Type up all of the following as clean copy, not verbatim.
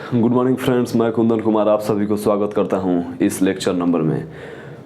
Good morning friends, मैं कुंदन कुमार आप सभी को स्वागत करता हूं इस लेक्चर नंबर में।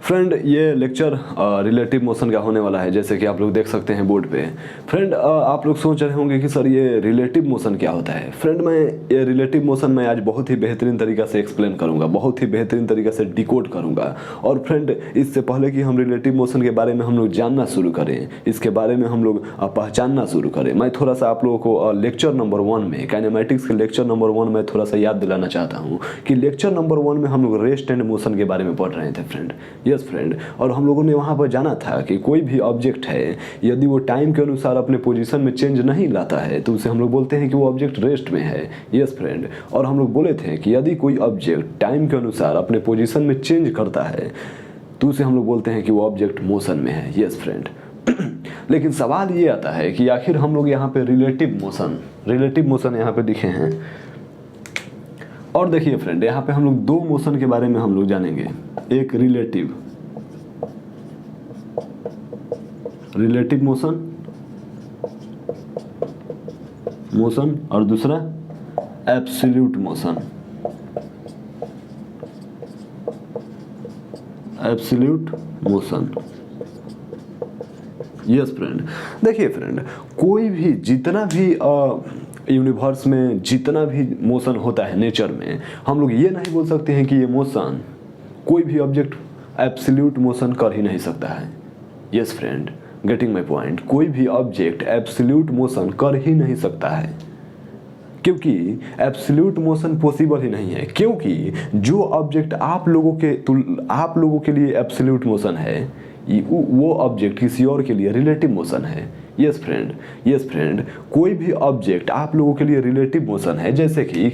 फ्रेंड, ये लेक्चर रिलेटिव मोशन का होने वाला है, जैसे कि आप लोग देख सकते हैं बोर्ड पे। फ्रेंड, आप लोग सोच रहे होंगे कि सर ये रिलेटिव मोशन क्या होता है। फ्रेंड, मैं ये रिलेटिव मोशन मैं आज बहुत ही बेहतरीन तरीका से एक्सप्लेन करूंगा, बहुत ही बेहतरीन तरीका से डिकोड करूंगा। और फ्रेंड, इससे पहले कि हम रिलेटिव मोशन के बारे में हम लोग जानना शुरू करें, इसके बारे में हम लोग पहचानना शुरू करें, मैं थोड़ा सा आप लोगों को लेक्चर नंबर 1 में, काइनेमैटिक्स के लेक्चर नंबर 1 में थोड़ा सा याद दिलाना चाहता हूँ कि लेक्चर नंबर 1 में हम लोग रेस्ट एंड मोशन के बारे में पढ़ रहे थे फ्रेंड। यस फ्रेंड, और हम लोगों ने वहाँ पर जाना था कि कोई भी ऑब्जेक्ट है यदि वो टाइम के अनुसार अपने पोजीशन में चेंज नहीं लाता है तो उसे हम लोग बोलते हैं कि वो ऑब्जेक्ट रेस्ट में है। यस फ्रेंड, और हम लोग बोले थे कि यदि कोई ऑब्जेक्ट टाइम के अनुसार अपने पोजीशन में चेंज करता है तो उसे हम लोग बोलते हैं कि वो ऑब्जेक्ट मोशन में है। यस फ्रेंड, लेकिन सवाल ये आता है कि आखिर हम लोग यहाँ पे रिलेटिव मोशन यहाँ पे दिखे हैं। और देखिए फ्रेंड, यहाँ पे हम लोग दो मोशन के बारे में हम लोग जानेंगे, एक रिलेटिव मोशन और दूसरा एब्सोल्यूट मोशन। यस फ्रेंड, देखिए फ्रेंड, कोई भी जितना भी यूनिवर्स में जितना भी मोशन होता है नेचर में, हम लोग ये नहीं बोल सकते हैं कि ये मोशन कोई भी ऑब्जेक्ट एब्सोल्यूट मोशन कर ही नहीं सकता है। Yes friend, getting my point, कोई भी ऑब्जेक्ट एब्सोल्यूट मोशन कर ही नहीं सकता है, क्योंकि एब्सोल्यूट मोशन पॉसिबल ही नहीं है। क्योंकि जो ऑब्जेक्ट आप लोगों के लिए एब्सोल्यूट मोशन है, वो ऑब्जेक्ट किसी और के लिए रिलेटिव मोशन है। यस फ्रेंड, कोई भी ऑब्जेक्ट आप लोगों के लिए रिलेटिव मोशन है, जैसे कि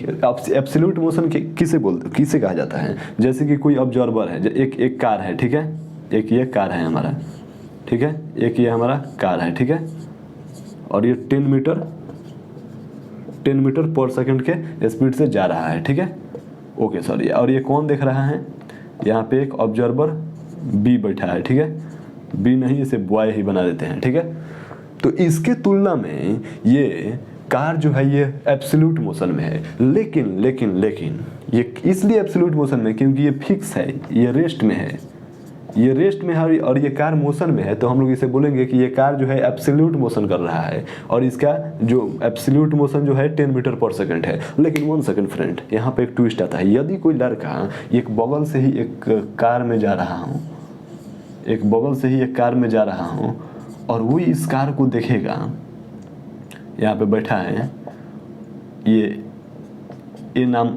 एब्सोल्यूट मोशन किसे कहा जाता है। जैसे कि कोई ऑब्जर्वर है, एक कार है, ठीक है, एक ये कार है हमारा, ठीक है, एक ये हमारा कार है, ठीक है, और ये 10 मीटर पर सेकंड के स्पीड से जा रहा है, ठीक है, ओके सॉरी। और ये कौन देख रहा है, यहाँ पे एक ऑब्जर्वर बी बैठा है, ठीक है, बी नहीं, इसे बॉय ही बना देते हैं, ठीक है। तो इसके तुलना में ये कार जो है ये एब्सोल्यूट मोशन में है। लेकिन ये इसलिए एब्सोल्यूट मोशन में क्योंकि ये फिक्स है, ये रेस्ट में है, और ये कार मोशन में है, तो हम लोग इसे बोलेंगे कि ये कार जो है एब्सोल्यूट मोशन कर रहा है, और इसका जो एब्सोल्यूट मोशन जो है 10 मीटर पर सेकंड है। लेकिन 1 सेकंड फ्रेंड, यहाँ पे एक ट्विस्ट आता है। यदि कोई लड़का एक बगल से ही एक कार में जा रहा हूँ और वो इस कार को देखेगा, यहाँ पे बैठा है, ये नाम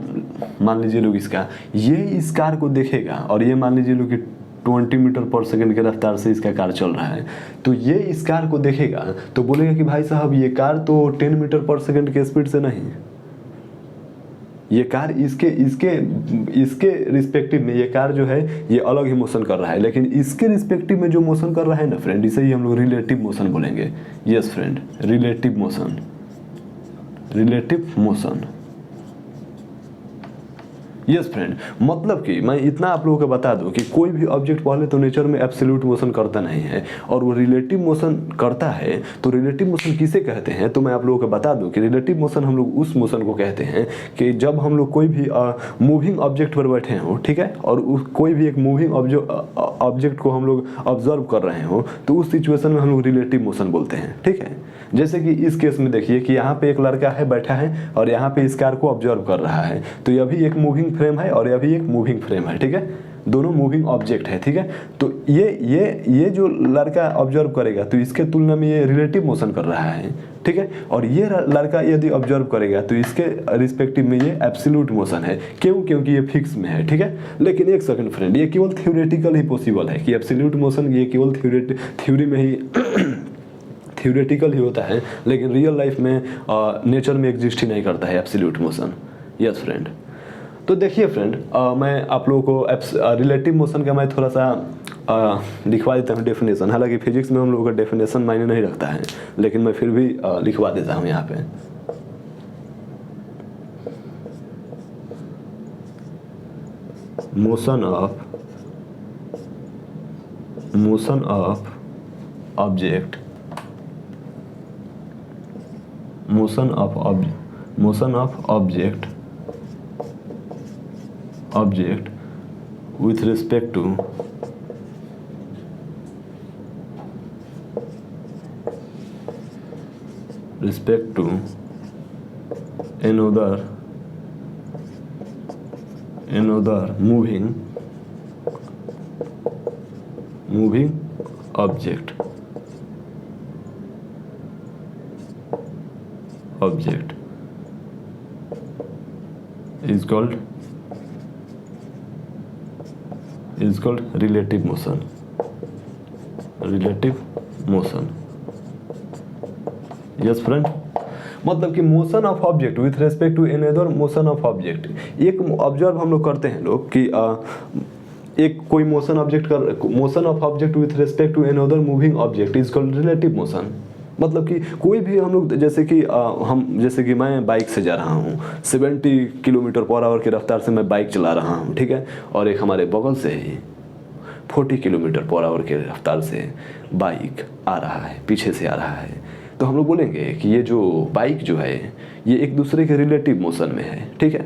मान लीजिए लोग इसका, ये इस कार को देखेगा और ये मान लीजिए लोग कि 20 मीटर पर सेकंड के रफ्तार से इसका कार चल रहा है, तो ये इस कार को देखेगा तो बोलेगा कि भाई साहब ये कार तो 10 मीटर पर सेकंड के स्पीड से नहीं, ये कार इसके रिस्पेक्टिव में ये कार जो है ये अलग ही मोशन कर रहा है, लेकिन इसके रिस्पेक्टिव में जो मोशन कर रहा है ना फ्रेंड, इसे ही हम लोग रिलेटिव मोशन बोलेंगे। Yes friend, relative motion. Yes friend, मतलब कि मैं इतना आप लोगों को बता दूं कि कोई भी ऑब्जेक्ट पहले तो नेचर में एब्सोल्यूट मोशन करता नहीं है, और वो रिलेटिव मोशन करता है। तो रिलेटिव मोशन किसे कहते हैं, तो मैं आप लोगों को बता दूं कि रिलेटिव मोशन हम लोग उस मोशन को कहते हैं कि जब हम लोग कोई भी मूविंग ऑब्जेक्ट पर बैठे हों, ठीक है, और कोई भी एक मूविंग ऑब्जेक्ट को हम लोग ऑब्जर्व कर रहे हो, तो उस सिचुएशन में हम लोग रिलेटिव मोशन बोलते हैं, ठीक है। जैसे कि इस केस में देखिए कि यहाँ पे एक लड़का है, बैठा है, और यहाँ पे इस कार को ऑब्जर्व कर रहा है, तो यह भी एक मूविंग फ्रेम है और यह भी एक मूविंग फ्रेम है, ठीक है, दोनों मूविंग ऑब्जेक्ट है, ठीक है। तो ये जो लड़का ऑब्जर्व करेगा तो इसके तुलना में ये रिलेटिव मोशन कर रहा है, ठीक है, और ये लड़का यदि ऑब्जर्व करेगा तो इसके रिस्पेक्टिव में ये एब्सोल्यूट मोशन है। क्योंकि ये फिक्स में है, ठीक है। लेकिन एक सेकंड फ्रेंड, ये केवल थ्योरेटिकल ही पॉसिबल है कि एब्सोल्यूट मोशन ये केवल थ्योरी में ही थ्योरेटिकल ही होता है, लेकिन रियल लाइफ में नेचर में एग्जिस्ट ही नहीं करता है एब्सोल्यूट मोशन। यस फ्रेंड, तो देखिए फ्रेंड, मैं आप लोगों को रिलेटिव मोशन का मैं थोड़ा सा लिखवा देता हूँ डेफिनेशन। हालांकि फिजिक्स में हम लोगों का डेफिनेशन मायने नहीं रखता है, लेकिन मैं फिर भी लिखवा देता हूँ यहाँ पे। Motion of object object with respect to another moving object is called relative motion. Yes friend, मतलब कि motion of object with respect to another motion of object. एक ऑब्जर्व हम लोग करते हैं लोग कि एक कोई motion of object with respect to another moving object is called relative motion. मतलब कि कोई भी हम लोग जैसे कि मैं बाइक से जा रहा हूँ, 70 किलोमीटर पर आवर की रफ्तार से मैं बाइक चला रहा हूँ, ठीक है, और एक हमारे बगल से ही 40 किलोमीटर पर आवर की रफ्तार से बाइक आ रहा है, पीछे से आ रहा है, तो हम लोग बोलेंगे कि ये जो बाइक जो है ये एक दूसरे के रिलेटिव मोशन में है, ठीक है।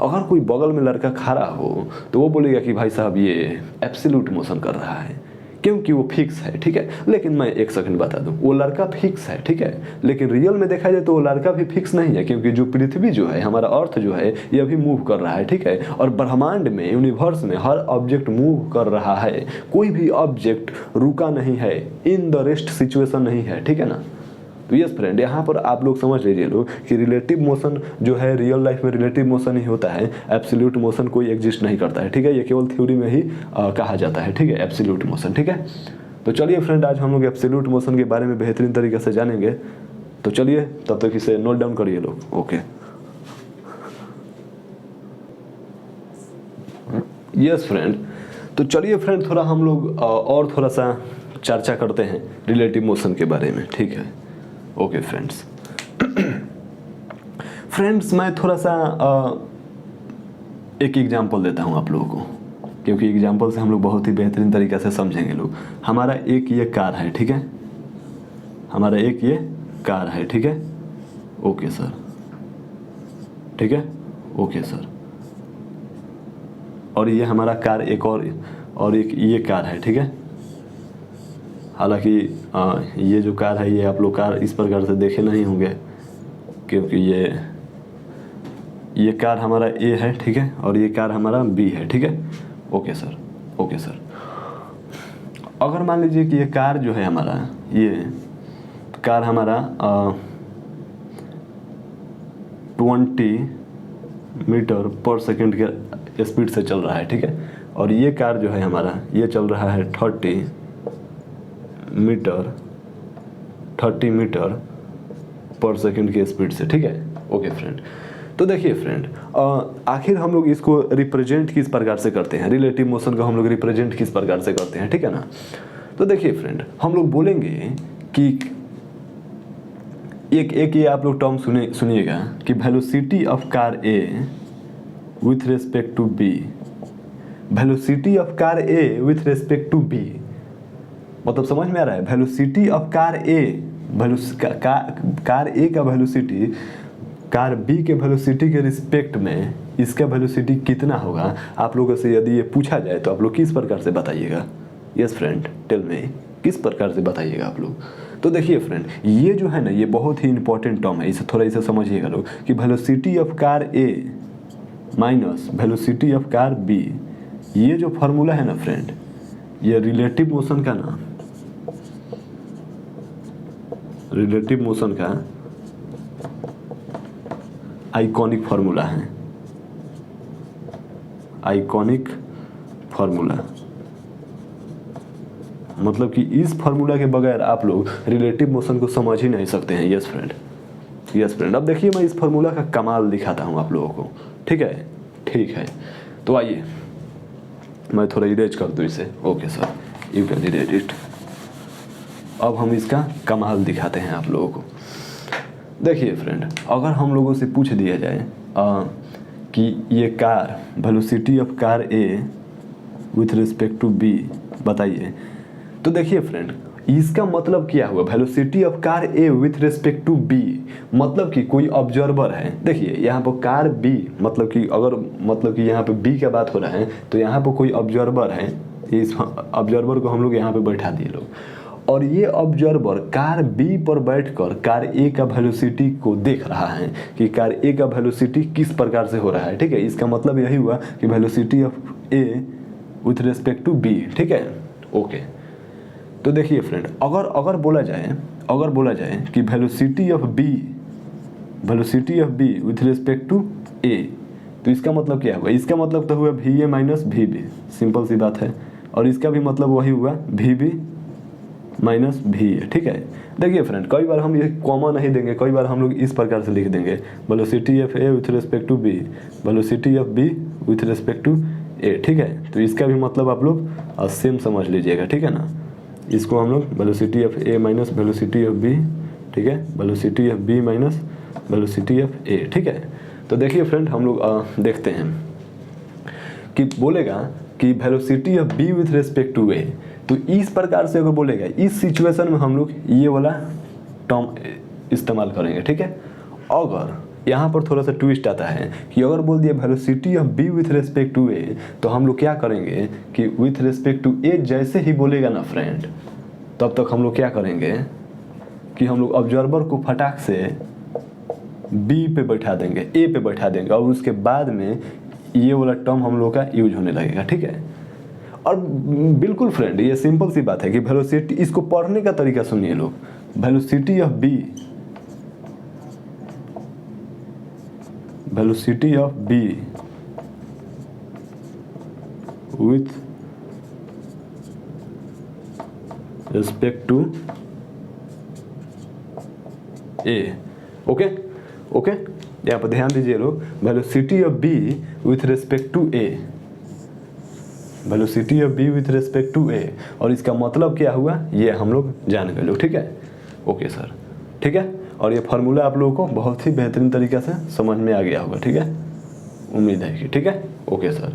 अगर कोई बगल में लड़का खड़ा हो तो वो बोलेगा कि भाई साहब ये एब्सोल्यूट मोशन कर रहा है, क्योंकि वो फिक्स है, ठीक है। लेकिन मैं एक सेकंड बता दूं, वो लड़का फिक्स है, ठीक है, लेकिन रियल में देखा जाए तो वो लड़का भी फिक्स नहीं है, क्योंकि जो पृथ्वी जो है, हमारा अर्थ जो है, ये अभी मूव कर रहा है, ठीक है। और ब्रह्मांड में, यूनिवर्स में हर ऑब्जेक्ट मूव कर रहा है, कोई भी ऑब्जेक्ट रुका नहीं है, इन द रेस्ट सिचुएशन नहीं है, ठीक है ना। तो यस फ्रेंड, यहाँ पर आप लोग समझ लीजिए लोग कि रिलेटिव मोशन जो है रियल लाइफ में रिलेटिव मोशन ही होता है, एब्सोल्यूट मोशन कोई एग्जिस्ट नहीं करता है, ठीक है। ये केवल थ्योरी में ही कहा जाता है, ठीक है, एब्सोल्यूट मोशन, ठीक है। तो चलिए फ्रेंड, आज हम लोग एब्सोल्यूट मोशन के बारे में बेहतरीन तरीके से जानेंगे। तो चलिए तब तक इसे नोट डाउन करिए लोग। ओके, यस फ्रेंड, तो चलिए फ्रेंड थोड़ा हम लोग और थोड़ा सा चर्चा करते हैं रिलेटिव मोशन के बारे में, ठीक है। ओके फ्रेंड्स, मैं थोड़ा सा एक एग्जांपल देता हूं आप लोगों को, क्योंकि एग्जांपल से हम लोग बहुत ही बेहतरीन तरीके से समझेंगे लोग। हमारा एक ये कार है, ठीक है, हमारा एक ये कार है, ठीक है, ओके सर, ठीक है, ओके सर। और ये हमारा कार एक और एक ये कार है, ठीक है। हालांकि ये जो कार है, ये आप लोग कार इस प्रकार से देखे नहीं होंगे, क्योंकि ये कार हमारा ए है, ठीक है, और ये कार हमारा बी है, ठीक है, ओके सर, ओके सर। अगर मान लीजिए कि ये कार जो है हमारा, ये कार हमारा 20 मीटर पर सेकंड के स्पीड से चल रहा है, ठीक है, और ये कार जो है हमारा, ये चल रहा है 30 मीटर पर सेकंड के स्पीड से, ठीक है, ओके फ्रेंड। तो देखिए फ्रेंड, आखिर हम लोग इसको रिप्रेजेंट किस प्रकार से करते हैं, रिलेटिव मोशन को हम लोग रिप्रेजेंट किस प्रकार से करते हैं, ठीक है ना। तो देखिए फ्रेंड, हम लोग बोलेंगे कि एक ये आप लोग टर्म सुनिएगा कि velocity of car A with respect to B, velocity of car A with respect to B, मतलब समझ में आ रहा है। Velocity of car A, car A का वेलोसिटी कार बी के वेलोसिटी के रिस्पेक्ट में इसका वेलोसिटी कितना होगा, आप लोगों से यदि ये पूछा जाए तो आप लोग किस प्रकार से बताइएगा। यस फ्रेंड, टेल मी, किस प्रकार से बताइएगा आप लोग। तो देखिए फ्रेंड, ये जो है ना, ये बहुत ही इंपॉर्टेंट टर्म है, इसे थोड़ा इसे समझिएगा लोग कि velocity of car A minus velocity of car B, ये जो फॉर्मूला है ना फ्रेंड, ये रिलेटिव मोशन का ना, रिलेटिव मोशन का आइकॉनिक फार्मूला है, आइकॉनिक फार्मूला। मतलब कि इस फार्मूला के बगैर आप लोग रिलेटिव मोशन को समझ ही नहीं सकते हैं। Yes friend, yes friend. अब देखिए, मैं इस फार्मूला का कमाल दिखाता हूं आप लोगों को, ठीक है, ठीक है। तो आइए मैं थोड़ा इरेज कर दूं इसे। Okay sir, you can erase it. अब हम इसका कमाल दिखाते हैं आप लोगों को। देखिए फ्रेंड, अगर हम लोगों से पूछ दिया जाए कि ये car, velocity of car A with respect to B बताइए, तो देखिए फ्रेंड, इसका मतलब क्या हुआ, velocity of car A with respect to B, मतलब कि कोई ऑब्जर्वर है, देखिए यहाँ पर कार बी, मतलब कि अगर मतलब कि यहाँ पे बी का बात हो रहा है तो यहाँ पर कोई ऑब्जर्वर है, इस ऑब्जर्वर को हम लोग यहाँ पे बैठा दिए लोग, और ये ऑब्जर्वर कार बी पर बैठकर कार ए का वेलोसिटी को देख रहा है कि कार ए का वेलोसिटी किस प्रकार से हो रहा है, ठीक है। इसका मतलब यही हुआ कि velocity of A with respect to B, ठीक है, ओके। तो देखिए फ्रेंड, अगर बोला जाए कि velocity of B with respect to A, तो इसका मतलब क्या हुआ, इसका मतलब तो हुआ V A minus V B, simple सी बात है, और इसका भी मतलब वही हुआ V B minus V A, ठीक है। देखिए फ्रेंड, कई बार हम ये कॉमन नहीं देंगे, कई बार हम लोग इस प्रकार से लिख देंगे velocity of A with respect to B, velocity of B with respect to A, ठीक है। तो इसका भी मतलब आप लोग सेम समझ लीजिएगा, ठीक है ना। इसको हम लोग velocity of A minus velocity of B, ठीक है, velocity of B minus velocity of A, ठीक है। तो देखिए फ्रेंड, हम लोग देखते हैं कि बोलेगा कि velocity of B with respect to A, तो इस प्रकार से अगर बोलेगा, इस सिचुएशन में हम लोग ये वाला टर्म इस्तेमाल करेंगे, ठीक है। अगर यहाँ पर थोड़ा सा ट्विस्ट आता है कि अगर बोल दिया velocity of B with respect to A, तो हम लोग क्या करेंगे कि विथ रिस्पेक्ट टू ए जैसे ही बोलेगा ना फ्रेंड, तब तक हम लोग क्या करेंगे कि हम लोग ऑब्जर्वर को फटाक से बी पे बैठा देंगे, ए पे बैठा देंगे, और उसके बाद में ये वाला टर्म हम लोग का यूज होने लगेगा, ठीक है। और बिल्कुल फ्रेंड, ये सिंपल सी बात है कि वेलोसिटी, इसको पढ़ने का तरीका सुनिए लोग, velocity of B with respect to A, okay, यहाँ पर ध्यान दीजिए लोग, velocity of B with respect to A, velocity of B with respect to A, और इसका मतलब क्या हुआ ये हम लोग जान गए लोग, ठीक है, ओके सर, ठीक है। और ये फार्मूला आप लोगों को बहुत ही बेहतरीन तरीके से समझ में आ गया होगा, ठीक है, उम्मीद है कि, ठीक है, ओके सर।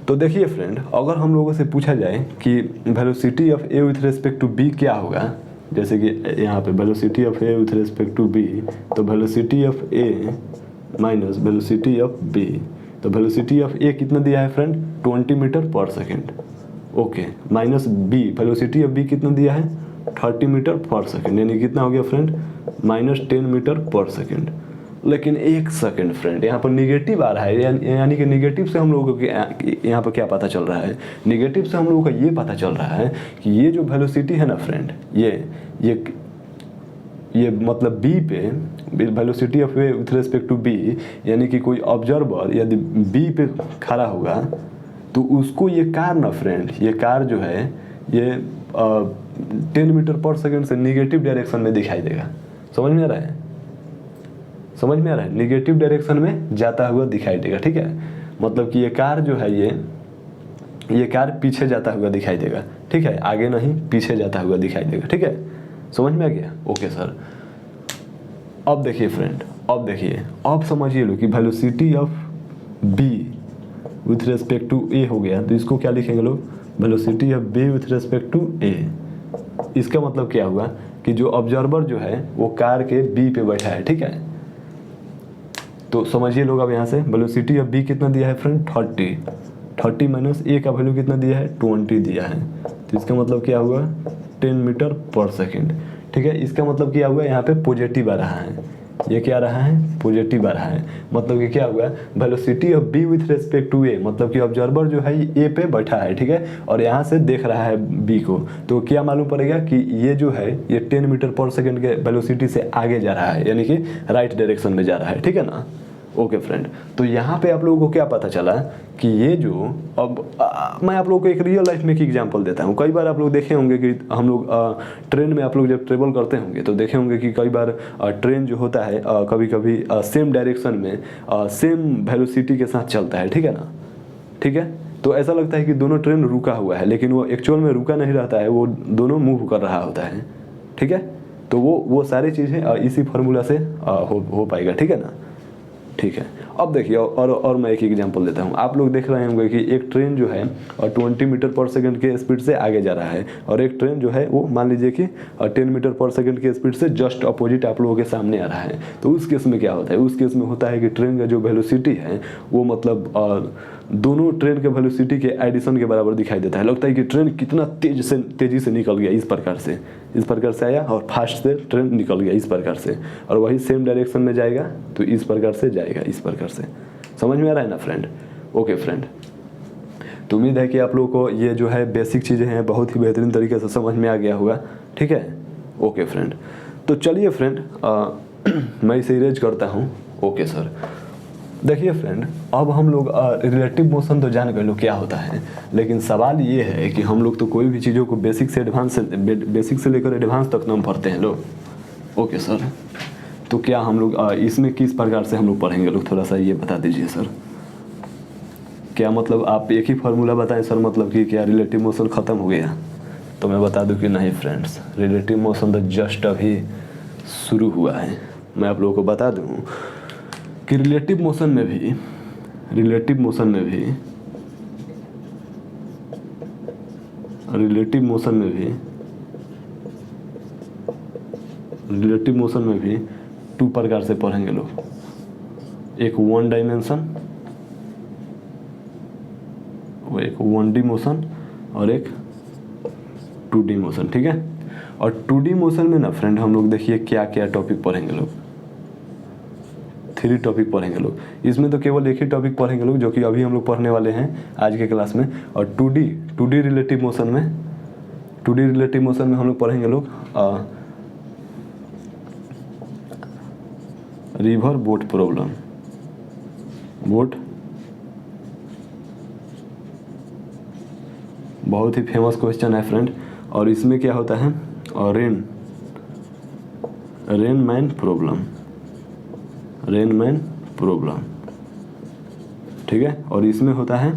तो देखिए फ्रेंड, अगर हम लोगों से पूछा जाए कि velocity of A with respect to B क्या होगा, जैसे कि यहाँ पे velocity of A with respect to B, तो velocity of A minus velocity of B, तो वेलोसिटी ऑफ ए कितना दिया है friend, 20 metre per second, okay, minus B, velocity of B कितना दिया है, 30 मीटर पर सेकेंड, यानी कितना हो गया friend, minus 10 metre per second. लेकिन एक सेकेंड फ्रेंड, यहाँ पर निगेटिव आ रहा है, यानी कि निगेटिव से हम लोगों को यहाँ पर क्या पता चल रहा है, निगेटिव से हम लोगों को ये पता चल रहा है कि ये जो वेलोसिटी है ना फ्रेंड, ये मतलब बी पे, velocity of A with respect to B, यानी कि कोई ऑब्जर्वर यदि बी पे खड़ा होगा तो उसको ये कार ना फ्रेंड, ये कार जो है ये 10 मीटर पर सेकेंड से निगेटिव डायरेक्शन में दिखाई देगा। समझ में आ रहा है, समझ में आ रहा है, निगेटिव डायरेक्शन में जाता हुआ दिखाई देगा, ठीक है। मतलब कि ये कार जो है ये कार पीछे जाता हुआ दिखाई देगा, ठीक है, आगे नहीं पीछे जाता हुआ दिखाई देगा, ठीक है, समझ में आ गया, ओके सर। अब देखिए फ्रेंड, अब समझिए लो कि velocity of B with respect to A हो गया, तो इसको क्या लिखेंगे लोग, velocity of B with respect to A. इसका मतलब क्या हुआ कि जो ऑब्जर्वर जो है वो कार के बी पे बैठा है, ठीक है। तो समझिए लोग, अब यहाँ से वेलोसिटी ऑफ बी कितना दिया है फ्रेंड, 30 माइनस ए का वैल्यू कितना दिया है, 20 दिया है, तो इसका मतलब क्या हुआ, 10 मीटर पर सेकेंड, ठीक है। इसका मतलब क्या हुआ, यहाँ पे पॉजिटिव आ रहा है, ये क्या आ रहा है, पॉजिटिव आ रहा है, मतलब कि क्या हुआ, velocity of B with respect to A, मतलब कि ऑब्जर्वर जो है ए पे बैठा है, ठीक है, और यहाँ से देख रहा है बी को, तो क्या मालूम पड़ेगा कि ये जो है ये 10 मीटर पर सेकेंड के वेलोसिटी से आगे जा रहा है, यानी कि राइट डायरेक्शन में जा रहा है, ठीक है ना, ओके फ्रेंड। तो यहाँ पे आप लोगों को क्या पता चला कि ये जो, अब मैं आप लोगों को एक रियल लाइफ में एक एग्जांपल देता हूँ। कई बार आप लोग देखे होंगे कि हम लोग ट्रेन में आप लोग जब ट्रेवल करते होंगे तो देखे होंगे कि कई बार ट्रेन जो होता है कभी कभी सेम डायरेक्शन में सेम वेलोसिटी के साथ चलता है, ठीक है ना, ठीक है। तो ऐसा लगता है कि दोनों ट्रेन रुका हुआ है, लेकिन वो एक्चुअल में रुका नहीं रहता है, वो दोनों मूव कर रहा होता है, ठीक है। तो वो सारी चीज़ें इसी फार्मूला से हो पाएगा, ठीक है ना। ठीक है। अब देखिए और मैं एक एग्जांपल देता हूँ। आप लोग देख रहे होंगे कि एक ट्रेन जो है 20 मीटर पर सेकंड के स्पीड से आगे जा रहा है, और एक ट्रेन जो है वो मान लीजिए कि 10 मीटर पर सेकंड के स्पीड से जस्ट अपोजिट आप लोगों के सामने आ रहा है। तो उस केस में क्या होता है, उस केस में होता है कि ट्रेन का जो वेलोसिटी है वो मतलब दोनों ट्रेन के वेलोसिटी के एडिशन के बराबर दिखाई देता है। लगता है कि ट्रेन कितना तेजी से निकल गया, इस प्रकार से आया और फास्ट से ट्रेन निकल गया इस प्रकार से, और वही सेम डायरेक्शन में जाएगा तो इस प्रकार से जाएगा, इस प्रकार से। समझ में आ रहा है ना फ्रेंड? ओके फ्रेंड, तो उम्मीद है कि आप लोगों को ये जो है बेसिक चीज़ें हैं बहुत ही बेहतरीन तरीके से समझ में आ गया होगा। ठीक है, ओके फ्रेंड। तो चलिए फ्रेंड मैं इसे इरेज करता हूँ। ओके सर, देखिए फ्रेंड, अब हम लोग रिलेटिव मोशन तो जान गए लोग क्या होता है, लेकिन सवाल ये है कि हम लोग तो कोई भी चीज़ों को बेसिक से लेकर एडवांस तक नाम पढ़ते हैं लोग। ओके सर, तो क्या हम लोग इसमें किस प्रकार से हम लोग पढ़ेंगे लोग, थोड़ा सा ये बता दीजिए सर। क्या मतलब आप एक ही फार्मूला बताएं सर, मतलब कि क्या रिलेटिव मोशन ख़त्म हो गया? तो मैं बता दूं कि नहीं फ्रेंड्स, रिलेटिव मोशन तो जस्ट अभी शुरू हुआ है। मैं आप लोगों को बता दूं कि रिलेटिव मोशन में भी रिलेटिव मोशन में भी 2 प्रकार से पढ़ेंगे लोग। एक 1 डायमेंशन, वो एक 1D मोशन, और एक 2D मोशन। ठीक है, और 2D मोशन में ना फ्रेंड हम लोग देखिए क्या क्या टॉपिक पढ़ेंगे लोग। 3 टॉपिक पढ़ेंगे लोग। इसमें तो केवल एक ही टॉपिक पढ़ेंगे लोग जो कि अभी हम लोग पढ़ने वाले हैं आज के क्लास में। और 2D रिलेटिव मोशन में हम लोग पढ़ेंगे लोग रिवर बोट प्रॉब्लम। बहुत ही फेमस क्वेश्चन है फ्रेंड। और इसमें क्या होता है, रेनमैन प्रॉब्लम। ठीक है, और इसमें होता है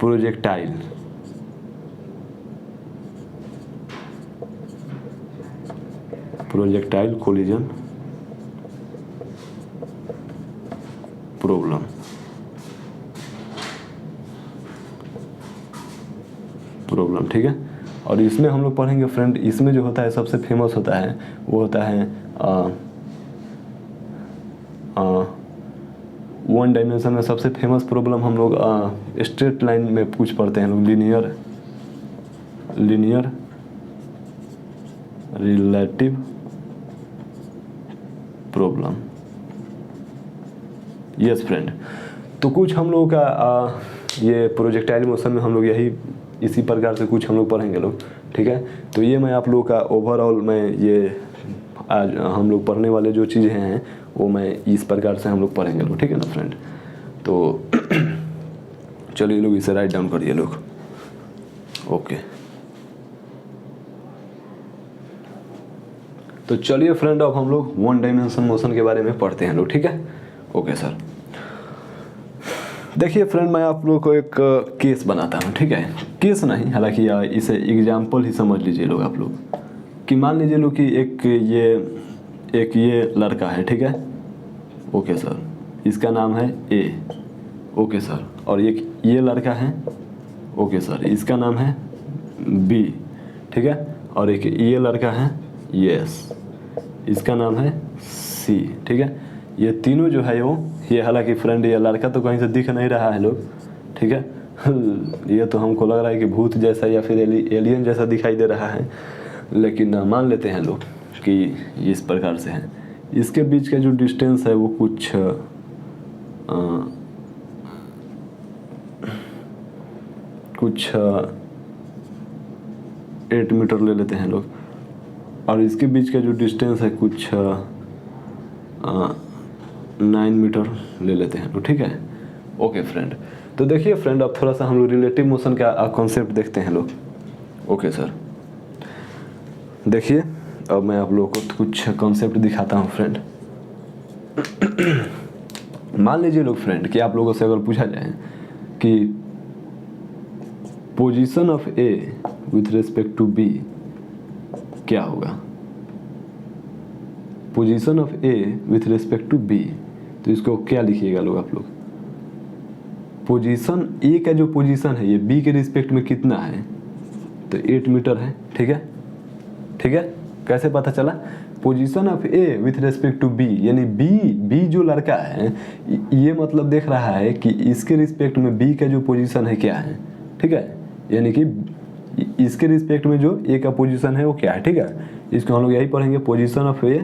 प्रोजेक्टाइल कोलिजन प्रॉब्लम। ठीक है, और इसमें हम लोग पढ़ेंगे फ्रेंड, इसमें जो होता है सबसे फेमस होता है वो होता है 1 डायमेंशन में सबसे फेमस प्रॉब्लम हम लोग स्ट्रेट लाइन में कुछ पढ़ते हैं लोग, linear relative problem. Yes friend, तो कुछ हम लोगों का ये प्रोजेक्टाइल मोशन में हम लोग इसी प्रकार से कुछ हम लोग पढ़ेंगे लोग। ठीक है, तो ये मैं आप लोगों का ओवरऑल मैं ये आज हम लोग पढ़ने वाले जो चीज़ें हैं वो मैं इस प्रकार से हम लोग पढ़ेंगे लोग। ठीक है ना फ्रेंड, तो चलिए लोग इसे राइट डाउन करिए लोग। ओके, तो चलिए फ्रेंड अब हम लोग 1 डायमेंशन मोशन के बारे में पढ़ते हैं लोग। ठीक है, ओके सर। देखिए फ्रेंड, मैं आप लोगों को एक केस बनाता हूँ। ठीक है, केस नहीं, हालांकि इसे एग्जाम्पल ही समझ लीजिए लोग आप लोग। कि मान लीजिए लोग कि एक ये लड़का है। ठीक है, ओके सर, इसका नाम है ए। ओके सर, और एक ये लड़का है। ओके सर, इसका नाम है बी। ठीक है, और एक ये लड़का है यस, इसका नाम है सी। ठीक है, ये तीनों जो है ये हालांकि फ्रेंड ये लड़का तो कहीं से दिख नहीं रहा है लोग। ठीक है, ये तो हमको लग रहा है कि भूत जैसा या फिर एलियन जैसा दिखाई दे रहा है, लेकिन मान लेते हैं लोग कि इस प्रकार से है। इसके बीच का जो डिस्टेंस है वो कुछ 8 मीटर ले लेते हैं लोग, और इसके बीच का जो डिस्टेंस है कुछ 9 मीटर ले लेते हैं लोग। ठीक है, ओके फ्रेंड। तो देखिए फ्रेंड, अब थोड़ा सा हम लोग रिलेटिव मोशन का कॉन्सेप्ट देखते हैं लोग। ओके सर, देखिए अब मैं आप लोगों को कुछ कॉन्सेप्ट दिखाता हूँ फ्रेंड। मान लीजिए लोग फ्रेंड कि आप लोगों से अगर पूछा जाए कि position of A with respect to B क्या होगा। Position of A with respect to B, तो इसको क्या लिखिएगा लोग आप लोग, पोजीशन ए का जो पोजीशन है ये बी के रिस्पेक्ट में कितना है, तो 8 मीटर है। ठीक है, ठीक है, कैसे पता चला, position of A with respect to B, यानी बी जो लड़का है ये मतलब देख रहा है कि इसके रिस्पेक्ट में बी का जो पोजीशन है क्या है। ठीक है, यानी कि इसके रिस्पेक्ट में जो ए का पोजीशन है वो क्या है। ठीक है, इसको हम लोग यही पढ़ेंगे, position of A,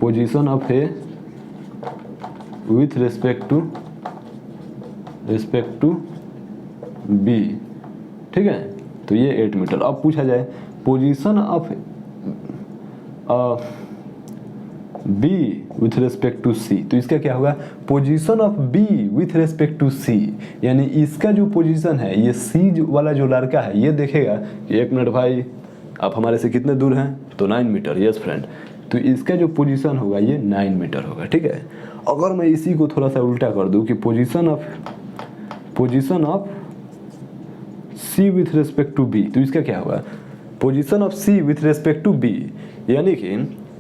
position of A with respect to B. ठीक है, तो ये 8 मीटर। अब पूछा जाए position of B with respect to C, तो इसका क्या होगा, position of B with respect to C, यानी इसका जो पोजीशन है ये सी वाला जो लड़का है ये देखेगा कि 1 मिनट भाई आप हमारे से कितने दूर हैं, तो 9 मीटर। यस फ्रेंड, तो इसका जो पोजीशन होगा ये 9 मीटर होगा। ठीक है, अगर मैं इसी को थोड़ा सा उल्टा कर दूं कि position of C with respect to B, तो इसका क्या होगा, position of C with respect to B, यानी कि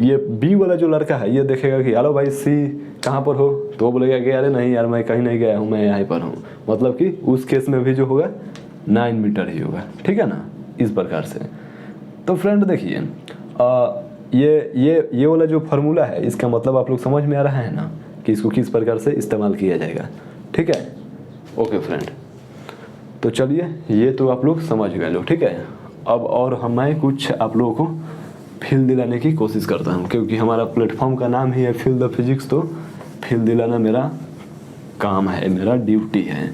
ये बी वाला जो लड़का है ये देखेगा कि हेलो भाई सी कहाँ पर हो, तो वो बोलेगा कि अरे नहीं यार मैं कहीं नहीं गया हूँ, मैं यहाँ पर हूँ, मतलब कि उस केस में भी जो होगा 9 मीटर ही होगा। ठीक है ना, इस प्रकार से। तो फ्रेंड देखिए ये वाला जो फार्मूला है इसका मतलब आप लोग समझ में आ रहा है ना कि इसको किस प्रकार से इस्तेमाल किया जाएगा। ठीक है, ओके फ्रेंड, तो चलिए ये तो आप लोग समझ गए लोग। ठीक है, अब और मैं कुछ आप लोगों को फील दिलाने की कोशिश करता हूँ, क्योंकि हमारा प्लेटफॉर्म का नाम ही है फील द फिजिक्स, तो फील दिलाना मेरा काम है, मेरा ड्यूटी है।